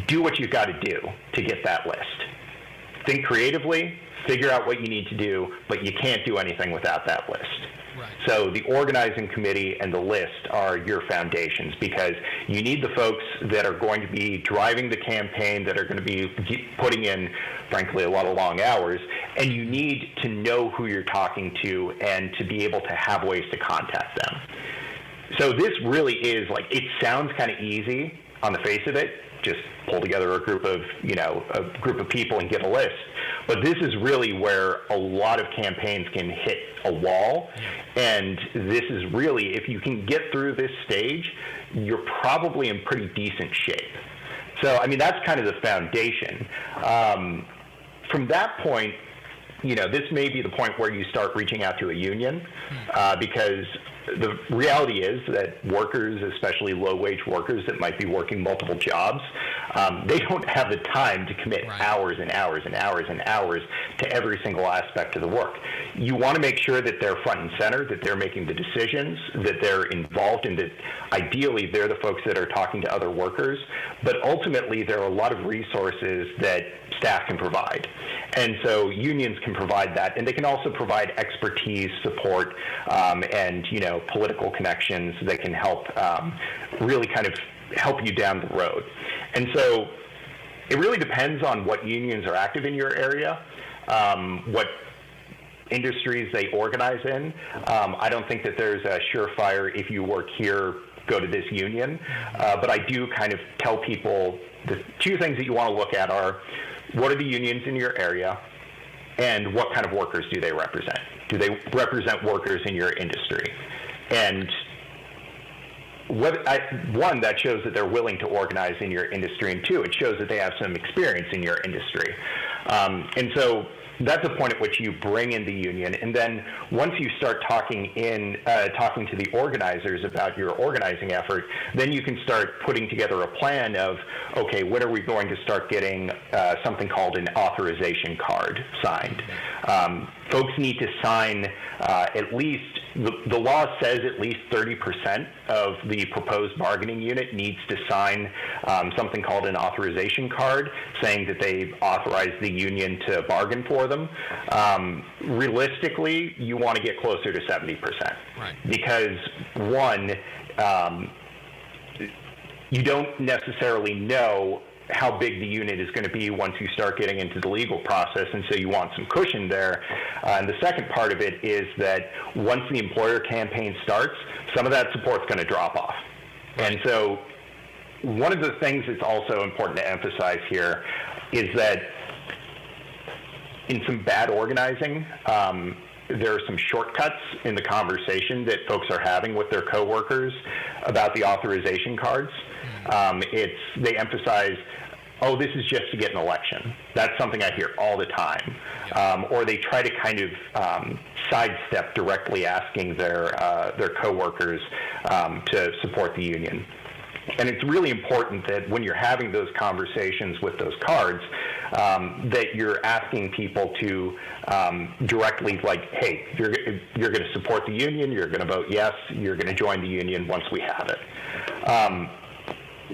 do what you've got to do to get that list. Think creatively, figure out what you need to do, but you can't do anything without that list. Right. So the organizing committee and the list are your foundations, because you need the folks that are going to be driving the campaign, that are going to be putting in, frankly, a lot of long hours, and you need to know who you're talking to and to be able to have ways to contact them. So this really is it sounds kind of easy on the face of it, just pull together a group of people and get a list. But this is really where a lot of campaigns can hit a wall. And this is really, if you can get through this stage, you're probably in pretty decent shape. So, I mean, that's kind of the foundation. From that point, this may be the point where you start reaching out to a union, because the reality is that workers, especially low-wage workers that might be working multiple jobs, they don't have the time to commit hours and hours and hours and hours to every single aspect of the work. You want to make sure that they're front and center, that they're making the decisions, that they're involved, and that ideally they're the folks that are talking to other workers. But ultimately, there are a lot of resources that staff can provide. And so unions can provide that, and they can also provide expertise, support, and political connections that can help really kind of help you down the road. And so it really depends on what unions are active in your area, what industries they organize in. I don't think that there's a surefire, if you work here, go to this union. But I do kind of tell people the two things that you want to look at are, what are the unions in your area, and what kind of workers do they represent? Do they represent workers in your industry? And one, that shows that they're willing to organize in your industry, and two, it shows that they have some experience in your industry. And so that's a point at which you bring in the union, and then once you start talking to the organizers about your organizing effort, then you can start putting together a plan of, okay, when are we going to start getting something called an authorization card signed? Folks need to sign at least, the law says at least 30% of the proposed bargaining unit needs to sign something called an authorization card saying that they've authorized the union to bargain for them. Realistically, you want to get closer to 70%. Right. Because, one, you don't necessarily know how big the unit is going to be once you start getting into the legal process, and so you want some cushion there. And the second part of it is that once the employer campaign starts, some of that support's going to drop off. And so one of the things that's also important to emphasize here is that in some bad organizing, there are some shortcuts in the conversation that folks are having with their coworkers about the authorization cards. They emphasize, oh, this is just to get an election. That's something I hear all the time. Or they try to kind of sidestep directly asking their coworkers to support the union. And it's really important that when you're having those conversations with those cards, that you're asking people to directly, like, hey, you're going to support the union, you're going to vote yes, you're going to join the union once we have it.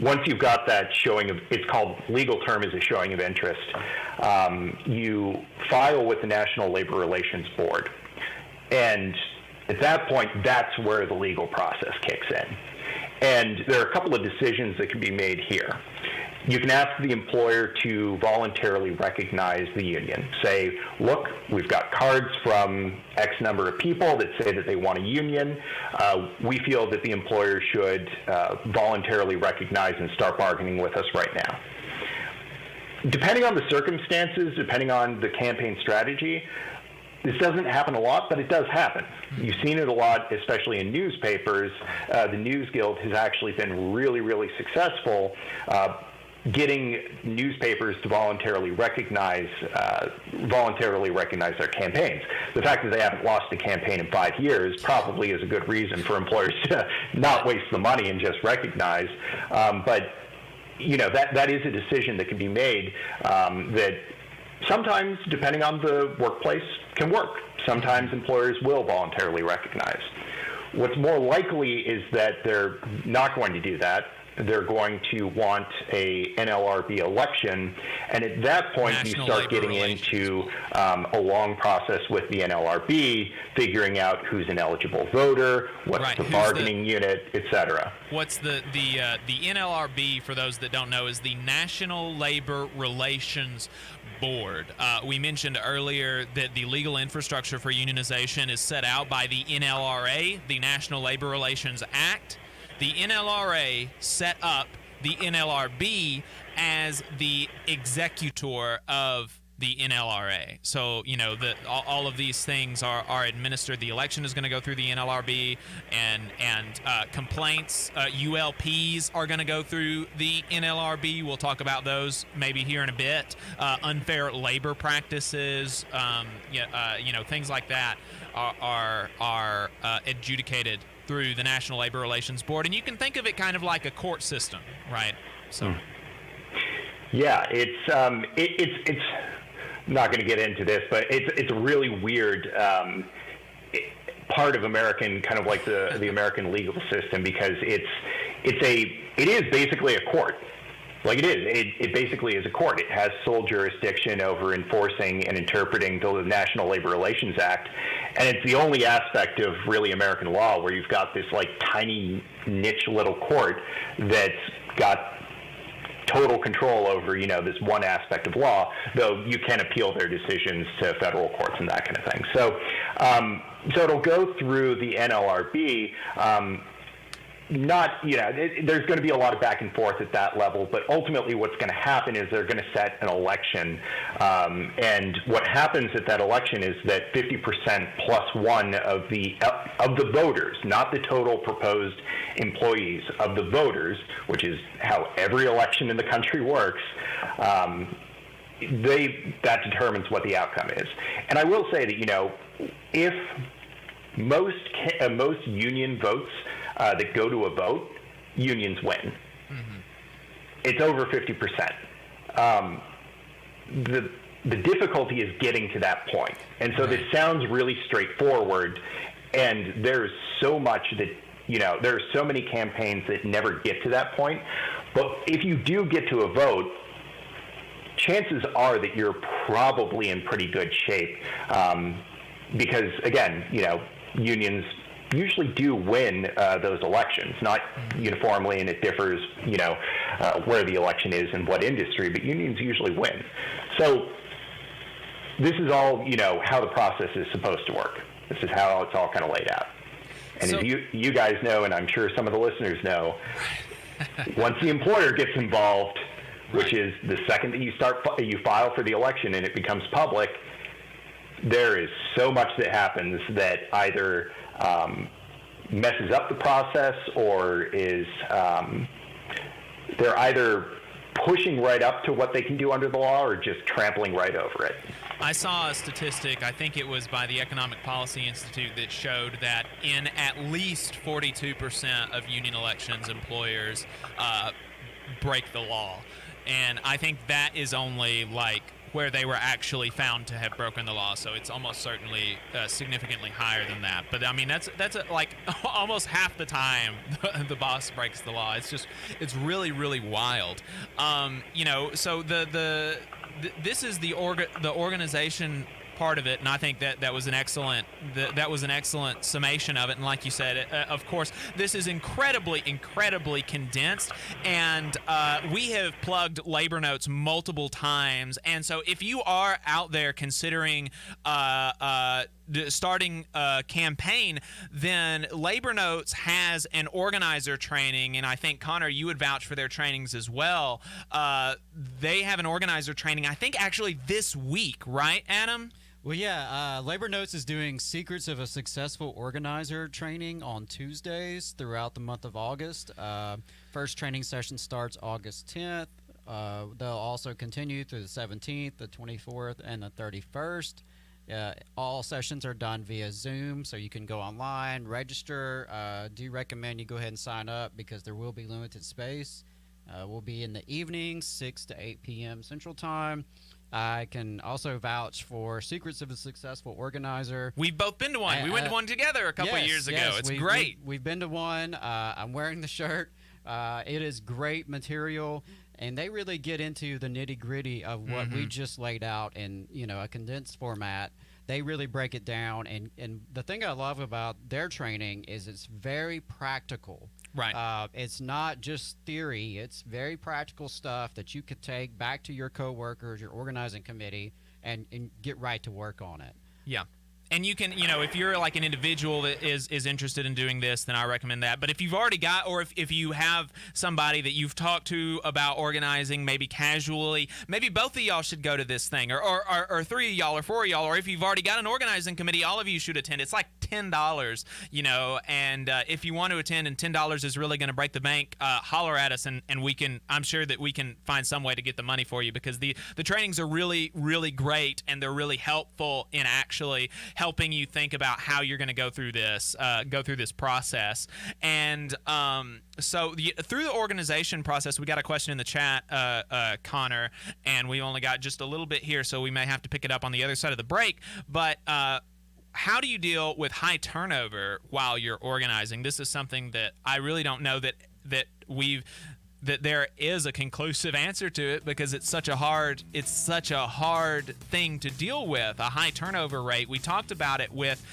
Once you've got that showing of, it's called, legal term is a showing of interest, you file with the National Labor Relations Board. And at that point, that's where the legal process kicks in. And there are a couple of decisions that can be made here. You can ask the employer to voluntarily recognize the union. Say, look, we've got cards from X number of people that say that they want a union. We feel that the employer should voluntarily recognize and start bargaining with us right now. Depending on the circumstances, depending on the campaign strategy, this doesn't happen a lot, but it does happen. You've seen it a lot, especially in newspapers. The News Guild has actually been really, really successful getting newspapers to voluntarily recognize their campaigns. The fact that they haven't lost a campaign in 5 years probably is a good reason for employers to not waste the money and just recognize. But you know, that is a decision that can be made that sometimes, depending on the workplace, can work. Sometimes employers will voluntarily recognize. What's more likely is that they're not going to do that. They're going to want a NLRB election, and at that point you start getting into a long process with the NLRB, figuring out who's an eligible voter, what's the bargaining unit, et cetera. What's the NLRB, for those that don't know, is the National Labor Relations Board. We mentioned earlier that the legal infrastructure for unionization is set out by the NLRA, the National Labor Relations Act. The NLRA set up the NLRB as the executor of the NLRA. So, you know, all of these things are administered. The election is going to go through the NLRB, and complaints, ULPs are going to go through the NLRB. We'll talk about those maybe here in a bit. Unfair labor practices, you know, things like that are adjudicated through the National Labor Relations Board, and you can think of it kind of like a court system, right? So, yeah, it's not going to get into this, but it's a really weird part of American, kind of like the American legal system, because it is basically a court. Like it is. It basically is a court. It has sole jurisdiction over enforcing and interpreting the National Labor Relations Act. And it's the only aspect of really American law where you've got this like tiny niche little court that's got total control over, you know, this one aspect of law, though you can appeal their decisions to federal courts and that kind of thing. So, so it'll go through the NLRB. There's going to be a lot of back and forth at that level, but ultimately what's going to happen is they're going to set an election, and what happens at that election is that 50% plus one of the voters, not the total proposed employees, of the voters, which is how every election in the country works, that determines what the outcome is. And I will say that, if most union votes that go to a vote, unions win. Mm-hmm. It's over 50%. The difficulty is getting to that point. And so this sounds really straightforward, and there's so much that, there are so many campaigns that never get to that point. But if you do get to a vote, chances are that you're probably in pretty good shape. Because, again, unions usually do win those elections, not uniformly, and it differs, where the election is and what industry, but unions usually win. So this is all, how the process is supposed to work. This is how it's all kind of laid out. And as you guys know, and I'm sure some of the listeners know, once the employer gets involved, which is the second that you file for the election and it becomes public, there is so much that happens that either messes up the process or is they're either pushing right up to what they can do under the law or just trampling right over it. I saw a statistic, I think it was by the Economic Policy Institute, that showed that in at least 42% of union elections, employers break the law. And I think that is only where they were actually found to have broken the law. So it's almost certainly significantly higher than that. But I mean, that's almost half the time the boss breaks the law. It's really, really wild. So this is the organization part of it, and I think that was an excellent summation of it. And like you said, of course, this is incredibly condensed, and we have plugged Labor Notes multiple times. And so if you are out there considering starting a campaign, then Labor Notes has an organizer training, and I think, Connor, you would vouch for their trainings as well. They have an organizer training, I think, actually this week, right, Adam? Well, yeah, Labor Notes is doing Secrets of a Successful Organizer training on Tuesdays throughout the month of August. First training session starts August 10th. They'll also continue through the 17th, the 24th, and the 31st. All sessions are done via Zoom, so you can go online, register. Do recommend you go ahead and sign up because there will be limited space. We'll be in the evenings, 6 to 8 p.m. Central Time. I can also vouch for Secrets of a Successful Organizer. We've both been to one. We went to one together a couple of years ago. It's great. We've been to one. I'm wearing the shirt. It is great material, and they really get into the nitty-gritty of what we just laid out in a condensed format. They really break it down, and the thing I love about their training is it's very practical. Right. It's not just theory. It's very practical stuff that you could take back to your coworkers, your organizing committee, and get right to work on it. Yeah. And you can, if you're like an individual that is interested in doing this, then I recommend that. But if you've already got, or if you have somebody that you've talked to about organizing, maybe casually, maybe both of y'all should go to this thing, or three of y'all, or four of y'all, or if you've already got an organizing committee, all of you should attend. It's like $10, and if you want to attend, and $10 is really going to break the bank, holler at us, and I'm sure that we can find some way to get the money for you, because the trainings are really, really great, and they're really helpful in actually helping you think about how you're going to go through this process. And so through the organization process, we got a question in the chat, Connor, and we only got just a little bit here, so we may have to pick it up on the other side of the break. But how do you deal with high turnover while you're organizing? This is something that I really don't know that there is a conclusive answer to it, because it's such a hard thing to deal with, a high turnover rate. We talked about it with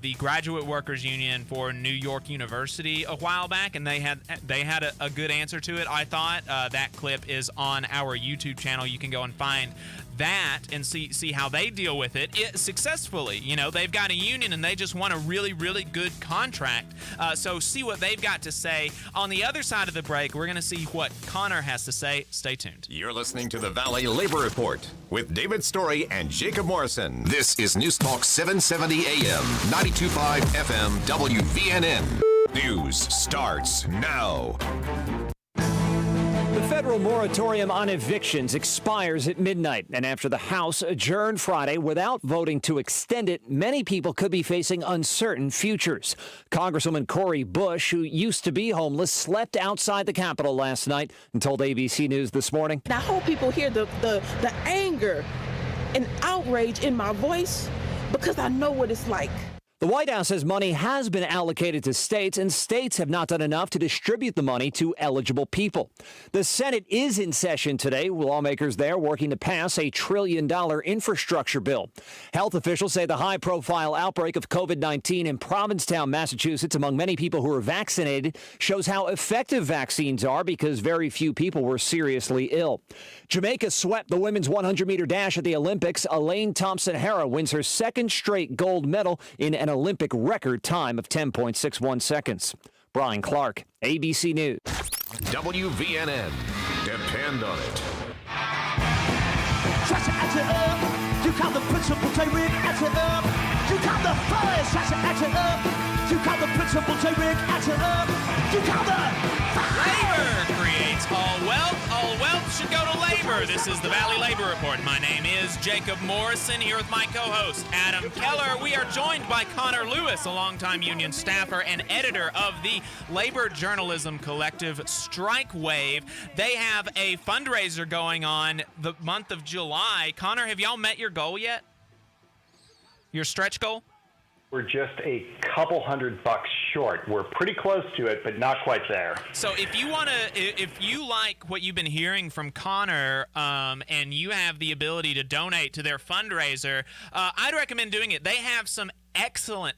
the Graduate Workers Union for New York University a while back, and they had a good answer to it. I thought that clip is on our YouTube channel. You can go and find that and see how they deal with it successfully. They've got a union and they just want a really, really good contract. So see what they've got to say. On the other side of the break, we're going to see what Connor has to say. Stay tuned. You're listening to the Valley Labor Report with David Story and Jacob Morrison. This is News Talk 770 AM, 92.5 FM, WVNN. News starts now. The federal moratorium on evictions expires at midnight, and after the House adjourned Friday without voting to extend it, many people could be facing uncertain futures. Congresswoman Cori Bush, who used to be homeless, slept outside the Capitol last night and told ABC News this morning. I hope people hear the anger and outrage in my voice, because I know what it's like. The White House says money has been allocated to states, and states have not done enough to distribute the money to eligible people. The Senate is in session today, with lawmakers there working to pass a $1 trillion infrastructure bill. Health officials say the high-profile outbreak of COVID-19 in Provincetown, Massachusetts, among many people who are vaccinated, shows how effective vaccines are because very few people were seriously ill. Jamaica swept the women's 100-meter dash at the Olympics. Elaine Thompson-Herah wins her second straight gold medal in an Olympic record time of 10.61 seconds. Brian Clark, ABC News. WVNN. Depend on it. Try to add it up. You count the principal J-Rig, add it up. You count the fires, try to add it up. You count the principal J-Rig, add it up. You count the Labor creates all wealth. All wealth should go to labor. This is the Valley Labor Report. My name is Jacob Morrison, here with my co-host Adam Keller. We are joined by Connor Lewis, a longtime union staffer and editor of the labor journalism collective Strikewave. They have a fundraiser going on the month of July. Connor, have y'all met your goal yet? Your stretch goal? We're just a couple $100 short. We're pretty close to it, but not quite there. So if you like what you've been hearing from Connor, and you have the ability to donate to their fundraiser, I'd recommend doing it. They have some excellent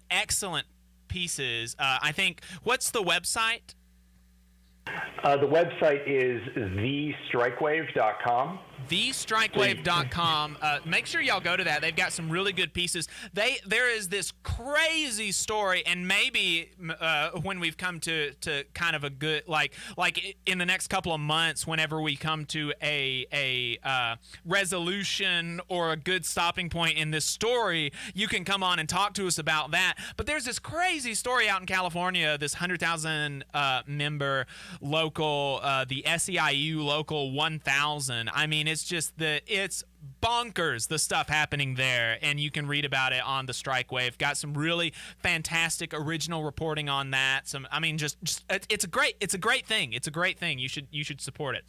pieces. I think, what's the website? The website is thestrikewave.com. thestrikewave.com. Make sure y'all go to that. They've got some really good pieces. There is this crazy story, and maybe when we've come to kind of a good, like in the next couple of months, whenever we come to a resolution or a good stopping point in this story, you can come on and talk to us about that. But there's this crazy story out in California, this 100,000 member local, the SEIU Local 1000. I mean, it's bonkers, the stuff happening there, and you can read about it on the Strikewave. Got some really fantastic original reporting on that. It's a great thing. It's a great thing. You should support it.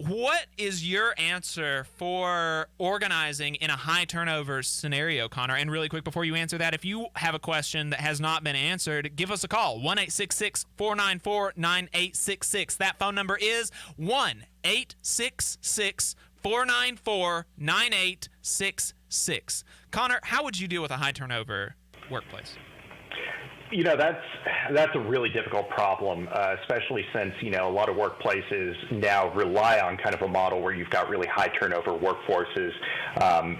What is your answer for organizing in a high turnover scenario, Connor? And really quick, before you answer that, if you have a question that has not been answered, give us a call, 1-866-494-9866. That phone number is 1-866-494-9866. Connor, how would you deal with a high turnover workplace? You know, that's a really difficult problem, especially since, a lot of workplaces now rely on kind of a model where you've got really high turnover workforces.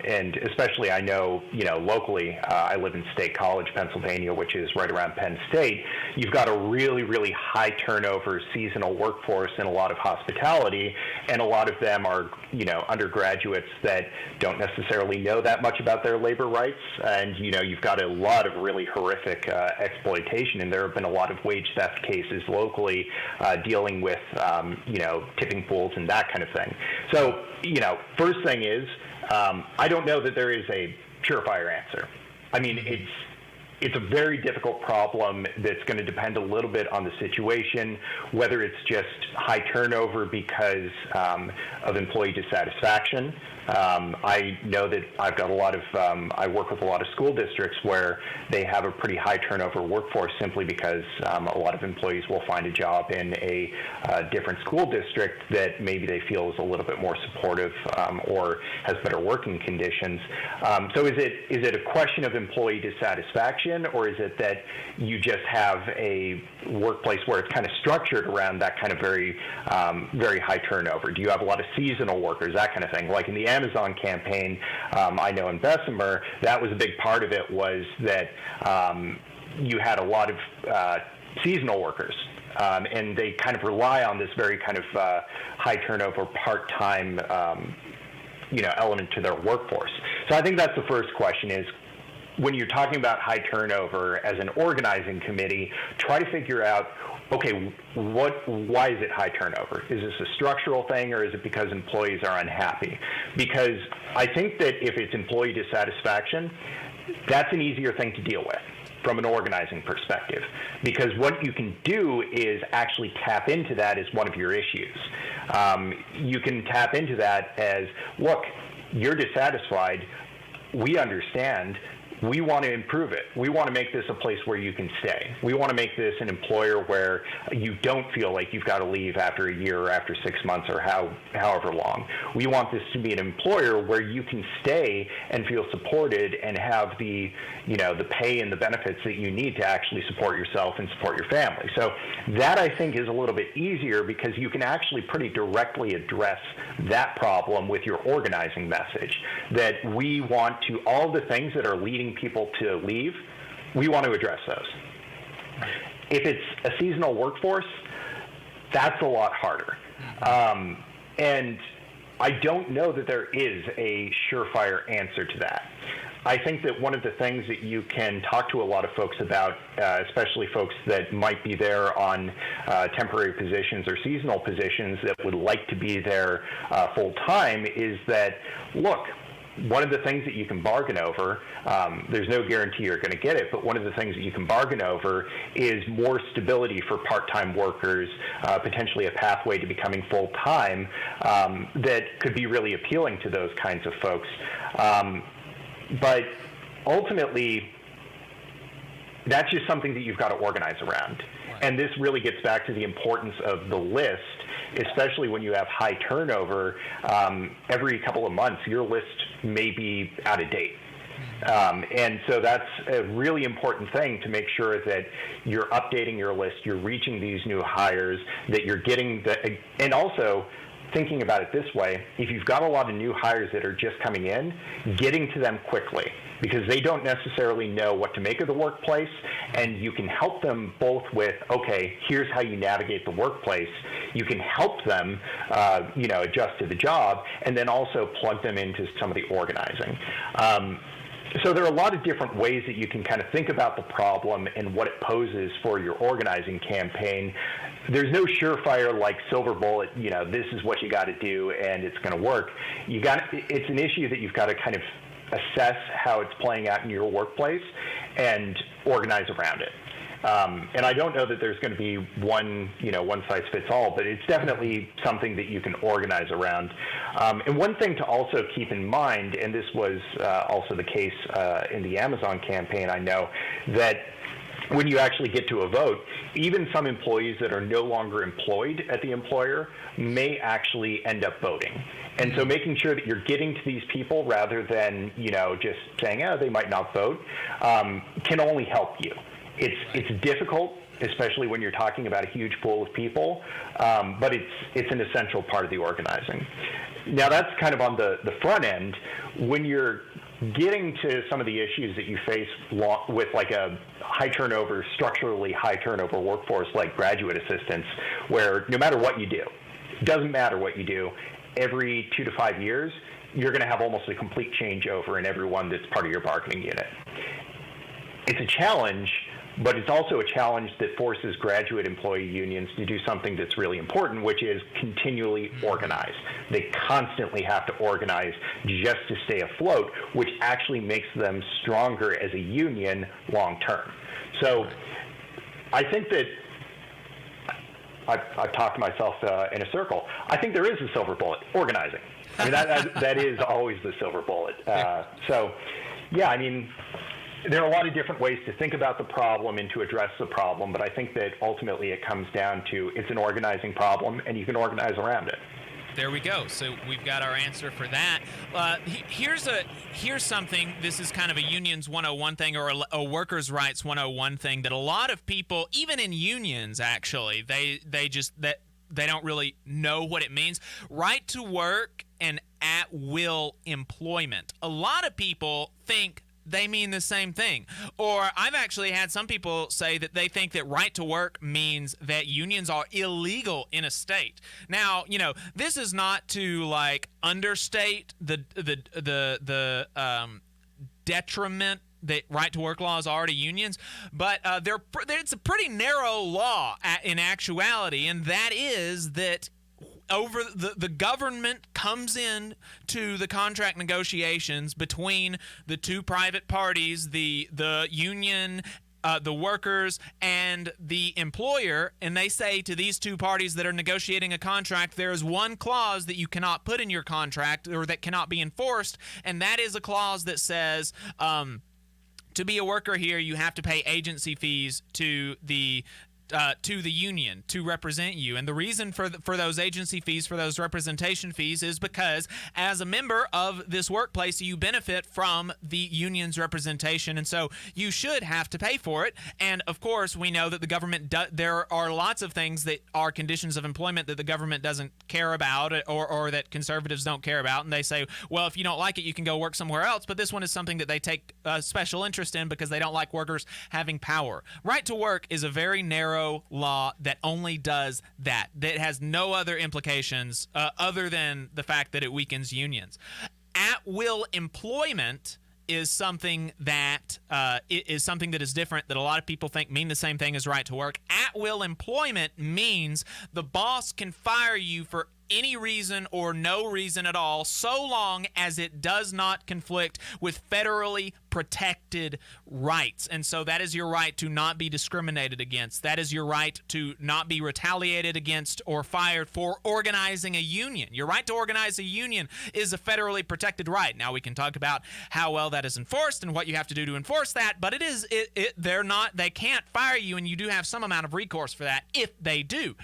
And especially I know, locally, I live in State College, Pennsylvania, which is right around Penn State. You've got a really, really high turnover seasonal workforce in a lot of hospitality, and a lot of them are, undergraduates that don't necessarily know that much about their labor rights. And, you've got a lot of really horrific exploitation, and there have been a lot of wage theft cases locally dealing with, tipping pools and that kind of thing. So, first thing is, I don't know that there is a surefire answer. I mean, it's a very difficult problem that's going to depend a little bit on the situation, whether it's just high turnover because of employee dissatisfaction. I know that I've got a lot of, I work with a lot of school districts where they have a pretty high turnover workforce simply because a lot of employees will find a job in a different school district that maybe they feel is a little bit more supportive or has better working conditions. So is it a question of employee dissatisfaction, or is it that you just have a workplace where it's kind of structured around that kind of very high turnover? Do you have a lot of seasonal workers, that kind of thing? Like in the Amazon campaign, I know in Bessemer, that was a big part of it, was that you had a lot of seasonal workers. And they kind of rely on this very kind of high turnover part-time element to their workforce. So I think that's the first question is, when you're talking about high turnover as an organizing committee, try to figure out, okay, why is it high turnover? Is this a structural thing, or is it because employees are unhappy? Because I think that if it's employee dissatisfaction, that's an easier thing to deal with from an organizing perspective, because what you can do is actually tap into that as one of your issues. You can tap into that as, look, you're dissatisfied, we understand, we want to improve it. We want to make this a place where you can stay. We want to make this an employer where you don't feel like you've got to leave after a year or after 6 months or however long. We want this to be an employer where you can stay and feel supported and have the pay and the benefits that you need to actually support yourself and support your family. So that, I think, is a little bit easier because you can actually pretty directly address that problem with your organizing message, that we want to, all the things that are leading people to leave, we want to address those. If it's a seasonal workforce, that's a lot harder. And I don't know that there is a surefire answer to that. I think that one of the things that you can talk to a lot of folks about, especially folks that might be there on temporary positions or seasonal positions that would like to be there full time, is that, look, one of the things that you can bargain over, there's no guarantee you're going to get it, but one of the things that you can bargain over is more stability for part-time workers, potentially a pathway to becoming full-time that could be really appealing to those kinds of folks. But ultimately, that's just something that you've got to organize around. Right. And this really gets back to the importance of the list, especially when you have high turnover. Every couple of months, your list may be out of date. And so that's a really important thing, to make sure that you're updating your list, you're reaching these new hires, that you're getting the, and also thinking about it this way, if you've got a lot of new hires that are just coming in, getting to them quickly, because they don't necessarily know what to make of the workplace, and you can help them both with, okay, here's how you navigate the workplace. You can help them, adjust to the job, and then also plug them into some of the organizing. So there are a lot of different ways that you can kind of think about the problem and what it poses for your organizing campaign. There's no surefire, like, silver bullet, this is what you got to do and it's going to work. It's an issue that you've got to kind of assess how it's playing out in your workplace and organize around it. And I don't know that there's going to be one size fits all, but it's definitely something that you can organize around. And one thing to also keep in mind, and this was also the case in the Amazon campaign, I know, that when you actually get to a vote, even some employees that are no longer employed at the employer may actually end up voting. And so making sure that you're getting to these people rather than, just saying, they might not vote, can only help you. It's difficult, especially when you're talking about a huge pool of people, but it's an essential part of the organizing. Now, that's kind of on the front end. When you're getting to some of the issues that you face with, like, a high turnover, structurally high turnover workforce like graduate assistants, where no matter what you do, it doesn't matter what you do, every 2 to 5 years, you're going to have almost a complete changeover in everyone that's part of your bargaining unit. It's a challenge, but it's also a challenge that forces graduate employee unions to do something that's really important, which is continually organize. They constantly have to organize just to stay afloat, which actually makes them stronger as a union long term. So I think that I've talked to myself in a circle. I think there is a silver bullet: organizing. I mean, that is always the silver bullet. So, yeah, I mean, there are a lot of different ways to think about the problem and to address the problem, but I think that ultimately it comes down to, it's an organizing problem, and you can organize around it. There we go. So we've got our answer for that. Here's something. This is kind of a unions 101 thing, or a workers' rights 101 thing, that a lot of people, even in unions, actually, they don't really know what it means. Right to work and at-will employment. A lot of people think they mean the same thing. Or I've actually had some people say that they think that right to work means that unions are illegal in a state. Now, this is not to, like, understate the detriment that right-to-work laws are to unions, but it's a pretty narrow law in actuality, and that is that over the government comes in to the contract negotiations between the two private parties, the union, the workers, and the employer, and they say to these two parties that are negotiating a contract, there is one clause that you cannot put in your contract or that cannot be enforced, and that is a clause that says to be a worker here, you have to pay agency fees to the union to represent you. And the reason for those agency fees, for those representation fees, is because as a member of this workplace, you benefit from the union's representation, and so you should have to pay for it. And of course, we know that the government there are lots of things that are conditions of employment that the government doesn't care about, or that conservatives don't care about, and they say, well, if you don't like it, you can go work somewhere else. But this one is something that they take a special interest in because they don't like workers having power. Right to work is a very narrow law that only does that has no other implications other than the fact that it weakens unions. At-will employment is something that is different, that a lot of people think mean the same thing as right to work. At-will employment means the boss can fire you for any reason or no reason at all, so long as it does not conflict with federally protected rights. And so that is your right to not be discriminated against. That is your right to not be retaliated against or fired for organizing a union. Your right to organize a union is a federally protected right. Now we can talk about how well that is enforced and what you have to do to enforce that, but they can't fire you, and you do have some amount of recourse for that if they do.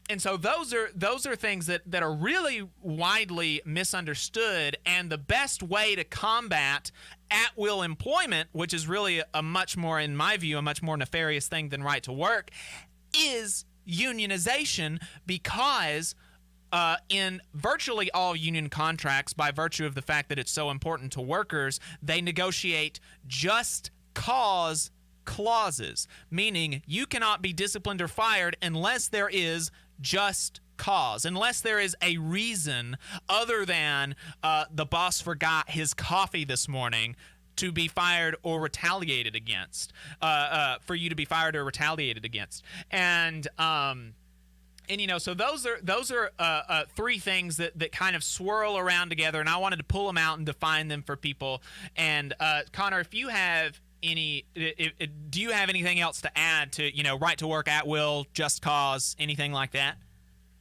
And so those are things that are really widely misunderstood, and the best way to combat at-will employment, which is really a much more, in my view, a much more nefarious thing than right to work, is unionization, because in virtually all union contracts, by virtue of the fact that it's so important to workers, they negotiate just cause clauses, meaning you cannot be disciplined or fired unless there is just cause, unless there is a reason other than the boss forgot his coffee this morning to be fired or retaliated against, for you to be fired or retaliated against. And so those are three things that kind of swirl around together, and I wanted to pull them out and define them for people. And Connor, if you have do you have anything else to add to, right to work, at will, just cause, anything like that?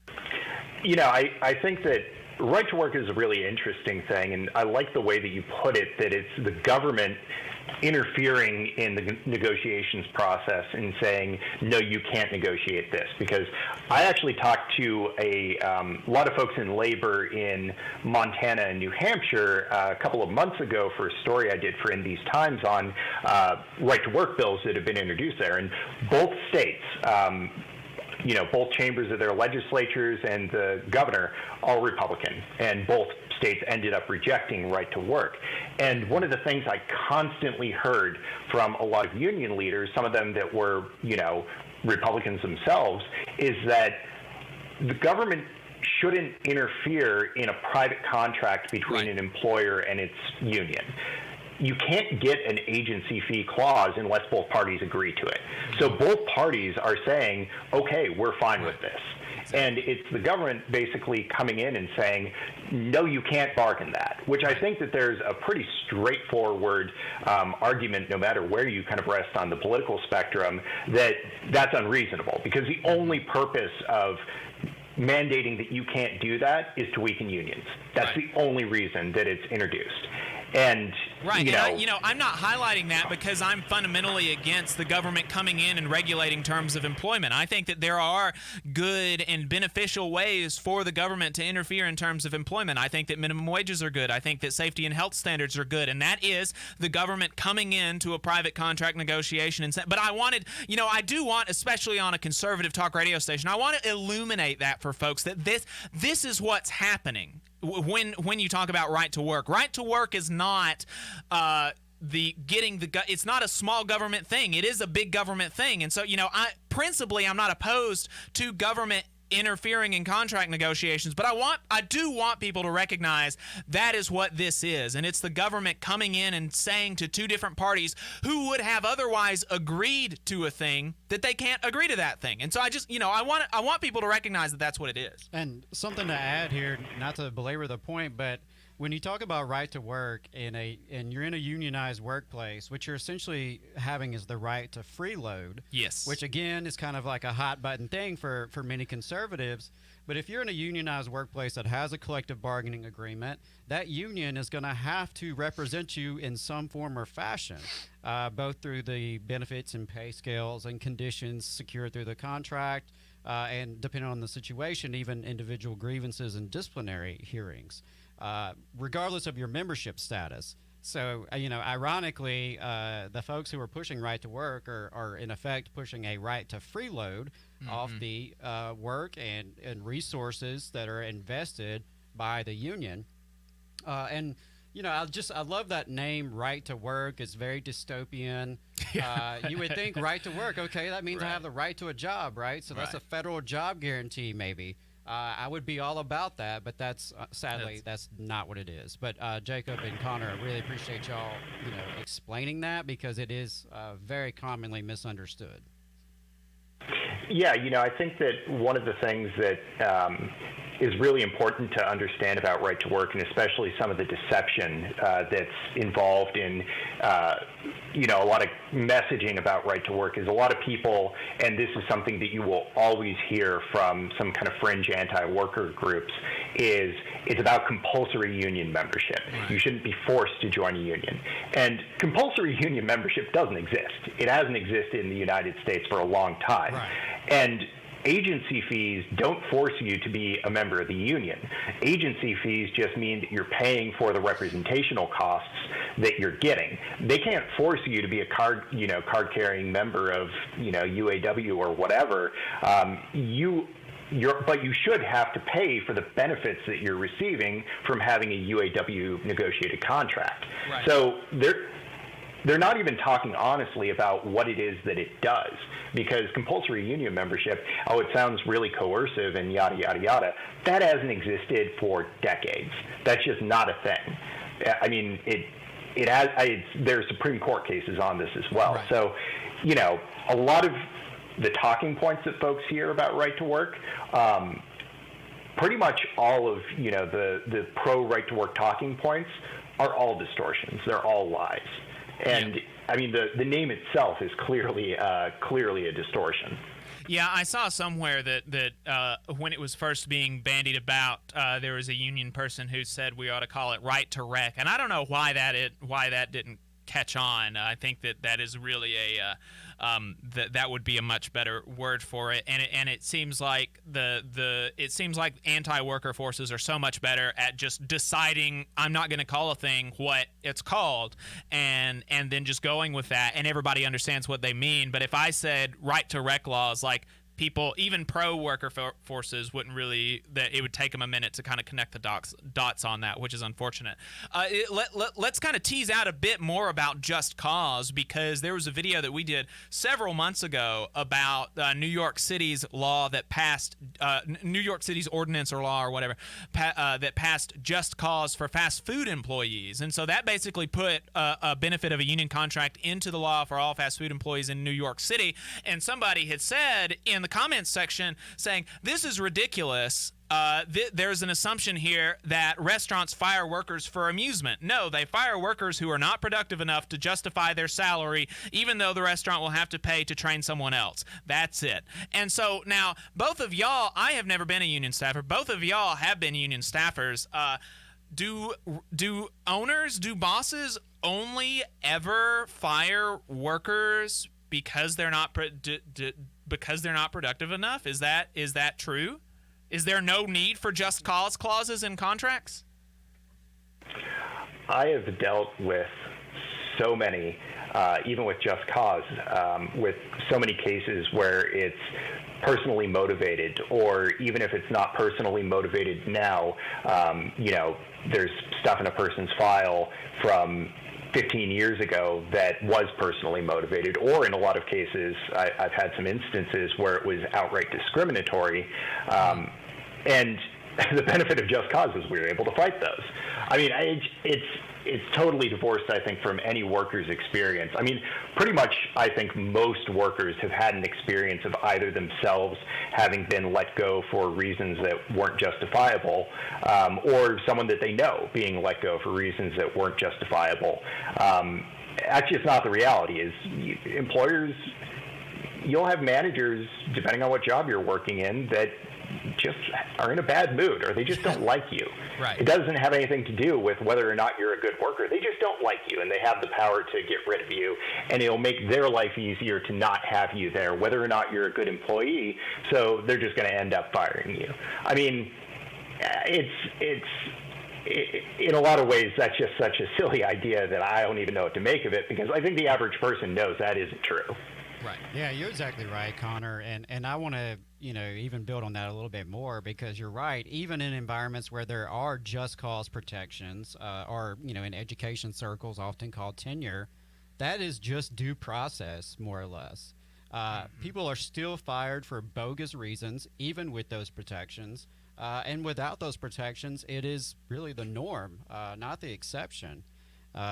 I think that right to work is a really interesting thing, and I like the way that you put it, that it's the government interfering in the negotiations process and saying, no, you can't negotiate this. Because I actually talked to a lot of folks in labor in Montana and New Hampshire a couple of months ago for a story I did for In These Times on right-to-work bills that have been introduced there. And both states, both chambers of their legislatures and the governor are Republican, and both states ended up rejecting right to work. And one of the things I constantly heard from a lot of union leaders, some of them that were, Republicans themselves, is that the government shouldn't interfere in a private contract between an employer and its union. You can't get an agency fee clause unless both parties agree to it. So both parties are saying, okay, we're fine with this. And it's the government basically coming in and saying, no, you can't bargain that, which I think that there's a pretty straightforward argument, no matter where you kind of rest on the political spectrum, that that's unreasonable, because the only purpose of mandating that you can't do that is to weaken unions. That's the only reason that it's introduced. And I'm not highlighting that because I'm fundamentally against the government coming in and regulating terms of employment. I think that there are good and beneficial ways for the government to interfere in terms of employment. I think that minimum wages are good. I think that safety and health standards are good, and that is the government coming into a private contract negotiation. But I do want, especially on a conservative talk radio station, I want to illuminate that for folks, that this is what's happening. When you talk about right to work is not it's not a small government thing. It is a big government thing. And so, I'm not opposed to government interfering in contract negotiations, but I do want people to recognize that is what this is, and it's the government coming in and saying to two different parties who would have otherwise agreed to a thing that they can't agree to that thing. And so I just, I want people to recognize that that's what it is. And something to add here, not to belabor the point, but when you talk about right to work and you're in a unionized workplace, what you're essentially having is the right to freeload. Yes. Which again is kind of like a hot button thing for many conservatives. But if you're in a unionized workplace that has a collective bargaining agreement, that union is going to have to represent you in some form or fashion, both through the benefits and pay scales and conditions secured through the contract, and depending on the situation, even individual grievances and disciplinary hearings. Regardless of your membership status. So, ironically, the folks who are pushing right to work are in effect pushing a right to freeload off the work and resources that are invested by the union. I love that name, right to work. It's very dystopian. You would think right to work, okay, that means I have the right to a job, right? So that's a federal job guarantee, maybe. I would be all about that, but that's sadly that's not what it is. But Jacob and Connor, I really appreciate y'all, explaining that, because it is very commonly misunderstood. Yeah, I think that one of the things that is really important to understand about right to work, and especially some of the deception that's involved in a lot of messaging about right to work, is a lot of people, and this is something that you will always hear from some kind of fringe anti-worker groups, is it's about compulsory union membership. You shouldn't be forced to join a union. And compulsory union membership doesn't exist. It hasn't existed in the United States for a long time. And agency fees don't force you to be a member of the union. Agency fees just mean that you're paying for the representational costs that you're getting. They can't force you to be a card-carrying member of, UAW or whatever. But you should have to pay for the benefits that you're receiving from having a UAW negotiated contract. So they're not even talking honestly about what it is that it does, because compulsory union membership, it sounds really coercive and yada, yada, yada. That hasn't existed for decades. That's just not a thing. I mean, it has. There's Supreme Court cases on this as well. So, a lot of the talking points that folks hear about right to work, pretty much all of, the pro right to work talking points are all distortions. They're all lies. And I mean, the name itself is clearly a distortion. Yeah, I saw somewhere that when it was first being bandied about, there was a union person who said we ought to call it right to wreck, and I don't know why that didn't catch on. I think that is really that would be a much better word for it, and it seems like it seems like anti-worker forces are so much better at just deciding I'm not going to call a thing what it's called, and then just going with that, and everybody understands what they mean. But if I said right to wreck laws, like, people, even pro-worker forces, wouldn't really, that it would take them a minute to kind of connect the dots on that, which is unfortunate. Let's kind of tease out a bit more about Just Cause, because there was a video that we did several months ago about New York City's law that passed, New York City's ordinance or law or whatever, that passed Just Cause for fast food employees. And so that basically put a benefit of a union contract into the law for all fast food employees in New York City. And somebody had said in the comments section saying, this is ridiculous. There's an assumption here that restaurants fire workers for amusement. No, they fire workers who are not productive enough to justify their salary, even though the restaurant will have to pay to train someone else. That's it. And so now, both of y'all, I have never been a union staffer. Both of y'all have been union staffers. Do owners, do bosses only ever fire workers because they're not because they're not productive enough? Is that true? Is there no need for just cause clauses in contracts? I have dealt with so many, even with just cause, with so many cases where it's personally motivated, or even if it's not personally motivated now, there's stuff in a person's file from 15 years ago that was personally motivated, or in a lot of cases, I've had some instances where it was outright discriminatory. And the benefit of just cause is we were able to fight those. I mean, it's totally divorced, I think, from any worker's experience. I mean, pretty much, I think most workers have had an experience of either themselves having been let go for reasons that weren't justifiable, or someone that they know being let go for reasons that weren't justifiable. Actually, it's not the reality. Is employers, you'll have managers, depending on what job you're working in, that just are in a bad mood, or they just don't like you. Right. It doesn't have anything to do with whether or not you're a good worker. They just don't like you, and they have the power to get rid of you, and it'll make their life easier to not have you there, whether or not you're a good employee. So they're just going to end up firing you. I mean, it's in a lot of ways, that's just such a silly idea that I don't even know what to make of it, because I think the average person knows that isn't true. Right. Yeah, you're exactly right, Connor. And I want to, even build on that a little bit more, because you're right. Even in environments where there are just cause protections, or, in education circles often called tenure, that is just due process, more or less. People are still fired for bogus reasons, even with those protections. And without those protections, it is really the norm, not the exception.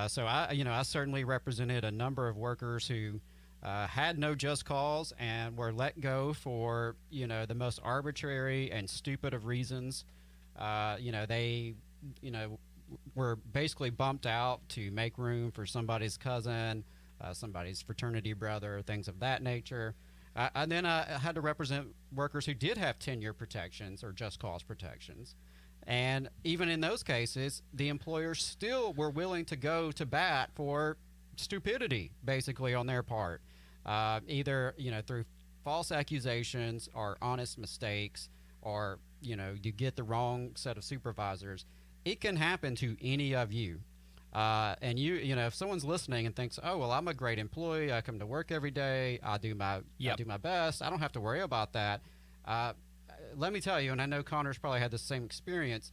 So I certainly represented a number of workers who had no just cause and were let go for, the most arbitrary and stupid of reasons. They, were basically bumped out to make room for somebody's cousin, somebody's fraternity brother, things of that nature. And then I had to represent workers who did have tenure protections or just cause protections. And even in those cases, the employers still were willing to go to bat for stupidity, basically, on their part. Either, through false accusations or honest mistakes, or, you get the wrong set of supervisors. It can happen to any of you. And if someone's listening and thinks, oh, well, I'm a great employee, I come to work every day, I do my best, I don't have to worry about that. Let me tell you, and I know Connor's probably had the same experience,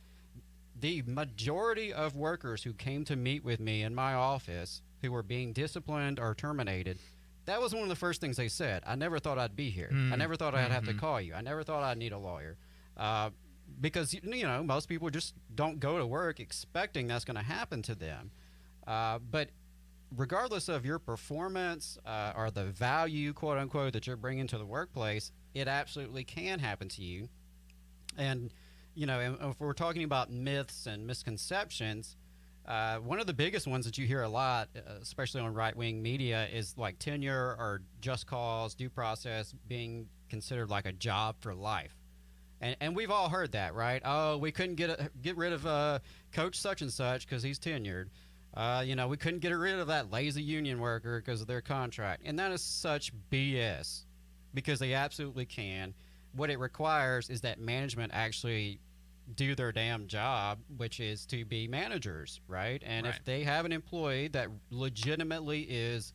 the majority of workers who came to meet with me in my office who were being disciplined or terminated, that was one of the first things they said. I never thought I'd be here. I never thought I'd have to call you. I never thought I'd need a lawyer. Because, most people just don't go to work expecting that's going to happen to them. But regardless of your performance or the value, quote unquote, that you're bringing to the workplace, it absolutely can happen to you. And, and if we're talking about myths and misconceptions, one of the biggest ones that you hear a lot, especially on right-wing media, is like tenure or just cause, due process being considered like a job for life. And we've all heard that, right? Oh, we couldn't get rid of Coach such and such because he's tenured. We couldn't get rid of that lazy union worker because of their contract. And that is such BS, because they absolutely can. What it requires is that management actually do their damn job, which is to be managers, right? And if they have an employee that legitimately is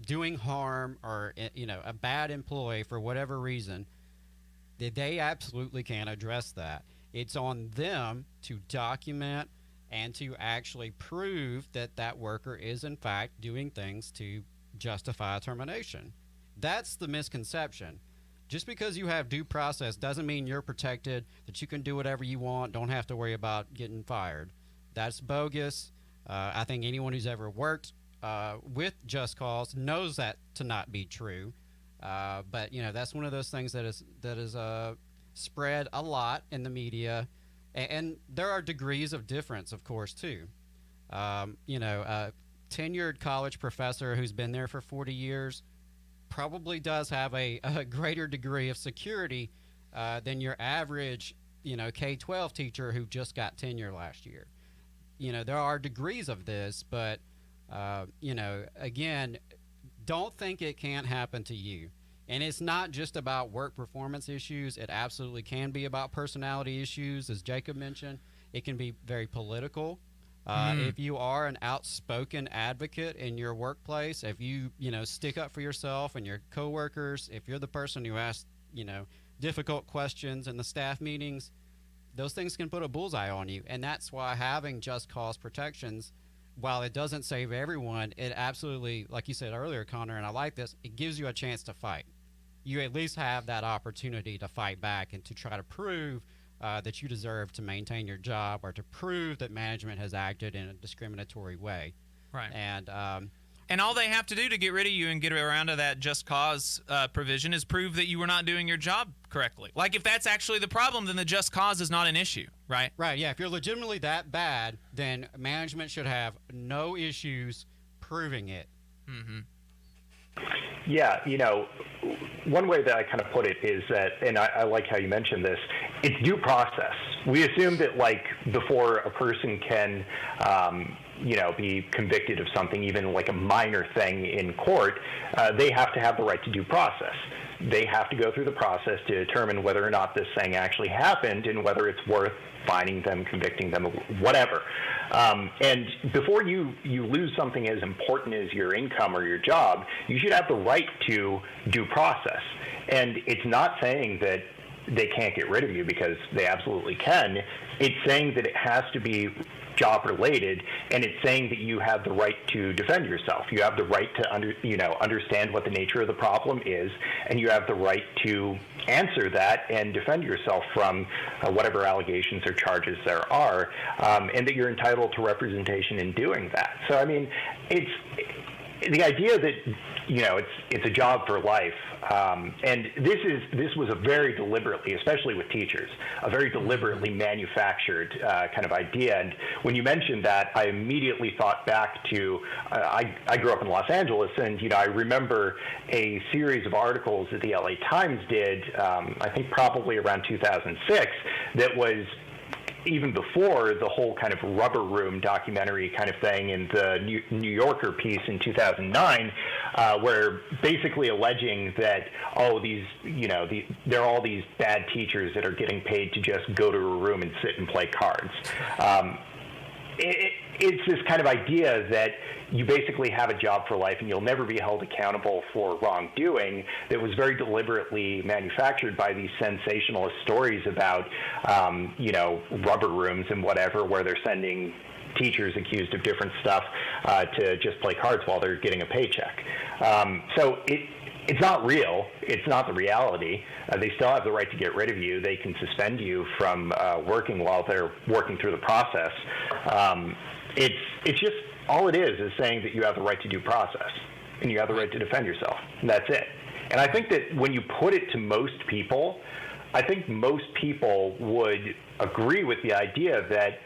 doing harm, or, a bad employee for whatever reason, they absolutely can address that. It's on them to document and to actually prove that that worker is in fact doing things to justify termination. That's the misconception. Just because you have due process doesn't mean you're protected, that you can do whatever you want, don't have to worry about getting fired. That's bogus. I think anyone who's ever worked with just cause knows that to not be true. But that's one of those things that is spread a lot in the media, and there are degrees of difference, of course, too. A tenured college professor who's been there for 40 years probably does have a greater degree of security than your average, K-12 teacher who just got tenure last year. There are degrees of this, but again, don't think it can't happen to you. And it's not just about work performance issues. It absolutely can be about personality issues, as Jacob mentioned. It can be very political. If you are an outspoken advocate in your workplace, if you, stick up for yourself and your coworkers, if you're the person who asks, difficult questions in the staff meetings, those things can put a bullseye on you. And that's why having just cause protections while it doesn't save everyone, it absolutely, like you said earlier, Connor, and I like this, it gives you a chance to fight. You at least have that opportunity to fight back and to try to prove that you deserve to maintain your job, or to prove that management has acted in a discriminatory way. Right. And all they have to do to get rid of you and get around to that just cause provision is prove that you were not doing your job correctly. Like, if that's actually the problem, then the just cause is not an issue, right? Right, yeah. If you're legitimately that bad, then management should have no issues proving it. Mm-hmm. Yeah, one way that I kind of put it is that, and I like how you mentioned this, it's due process. We assume that, like, before a person can, be convicted of something, even like a minor thing in court, they have to have the right to due process. They have to go through the process to determine whether or not this thing actually happened and whether it's worth fining them, convicting them, whatever. And before you lose something as important as your income or your job, you should have the right to due process. And it's not saying that they can't get rid of you, because they absolutely can. It's saying that it has to be job related, and it's saying that you have the right to defend yourself. You have the right to understand what the nature of the problem is, and you have the right to answer that and defend yourself from whatever allegations or charges there are, and that you're entitled to representation in doing that. So, I mean, it's the idea that it's a job for life, and this was a very deliberately, especially with teachers, a very deliberately manufactured kind of idea. And when you mentioned that, I immediately thought back to I grew up in Los Angeles, and I remember a series of articles that the LA Times did, I think probably around 2006, that was even before the whole kind of rubber room documentary kind of thing in the New Yorker piece in 2009, where basically alleging that, there are all these bad teachers that are getting paid to just go to a room and sit and play cards. It's this kind of idea that you basically have a job for life and you'll never be held accountable for wrongdoing, that was very deliberately manufactured by these sensationalist stories about, rubber rooms and whatever, where they're sending teachers accused of different stuff to just play cards while they're getting a paycheck. So it's not real. It's not the reality. They still have the right to get rid of you. They can suspend you from working while they're working through the process. It's just, all it is saying that you have the right to due process and you have the right to defend yourself. And that's it. And I think that when you put it to most people, I think most people would agree with the idea that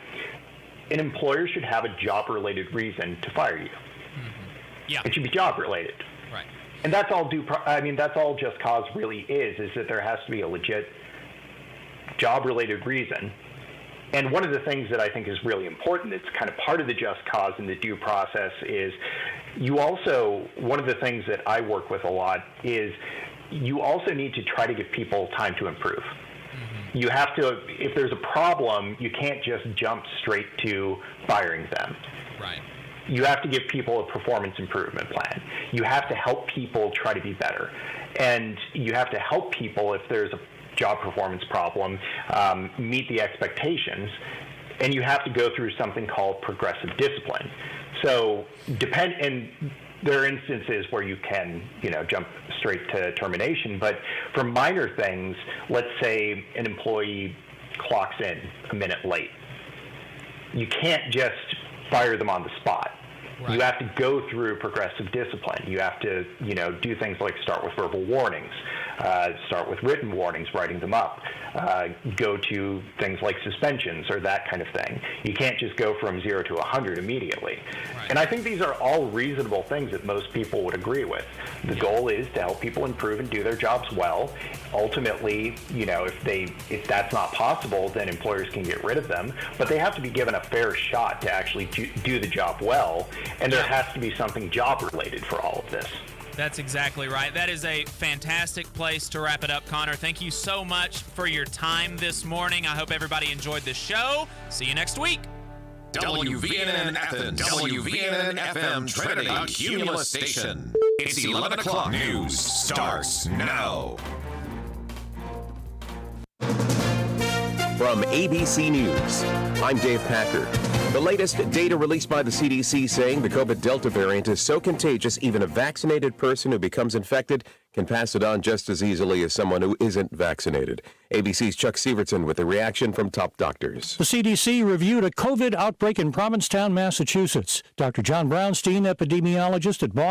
an employer should have a job-related reason to fire you. Mm-hmm. Yeah. It should be job-related. Right. And that's all that's all just cause really is that there has to be a legit job-related reason. And one of the things that I think is really important, it's kind of part of the just cause and the due process, is one of the things that I work with a lot is you also need to try to give people time to improve. Mm-hmm. You have to, if there's a problem, you can't just jump straight to firing them. Right. You have to give people a performance improvement plan. You have to help people try to be better. And you have to help people, if there's a job performance problem, meet the expectations. And you have to go through something called progressive discipline. So and there are instances where you can, jump straight to termination. But for minor things, let's say an employee clocks in a minute late. You can't just fire them on the spot. Right. You have to go through progressive discipline. You have to, do things like start with verbal warnings, start with written warnings, writing them up, go to things like suspensions or that kind of thing. You can't just go from 0 to 100 immediately. Right. And I think these are all reasonable things that most people would agree with. The goal is to help people improve and do their jobs well. Ultimately, if that's not possible, then employers can get rid of them, but they have to be given a fair shot to actually do the job well. And there has to be something job-related for all of this. That's exactly right. That is a fantastic place to wrap it up, Connor. Thank you so much for your time this morning. I hope everybody enjoyed the show. See you next week. WVNN Athens, WVNN FM Trinity, Cumulus Station. It's 11 o'clock. News starts now. From ABC News, I'm Dave Packer. The latest data released by the CDC saying the COVID Delta variant is so contagious, even a vaccinated person who becomes infected can pass it on just as easily as someone who isn't vaccinated. ABC's Chuck Sievertson with a reaction from top doctors. The CDC reviewed a COVID outbreak in Provincetown, Massachusetts. Dr. John Brownstein, epidemiologist at Boston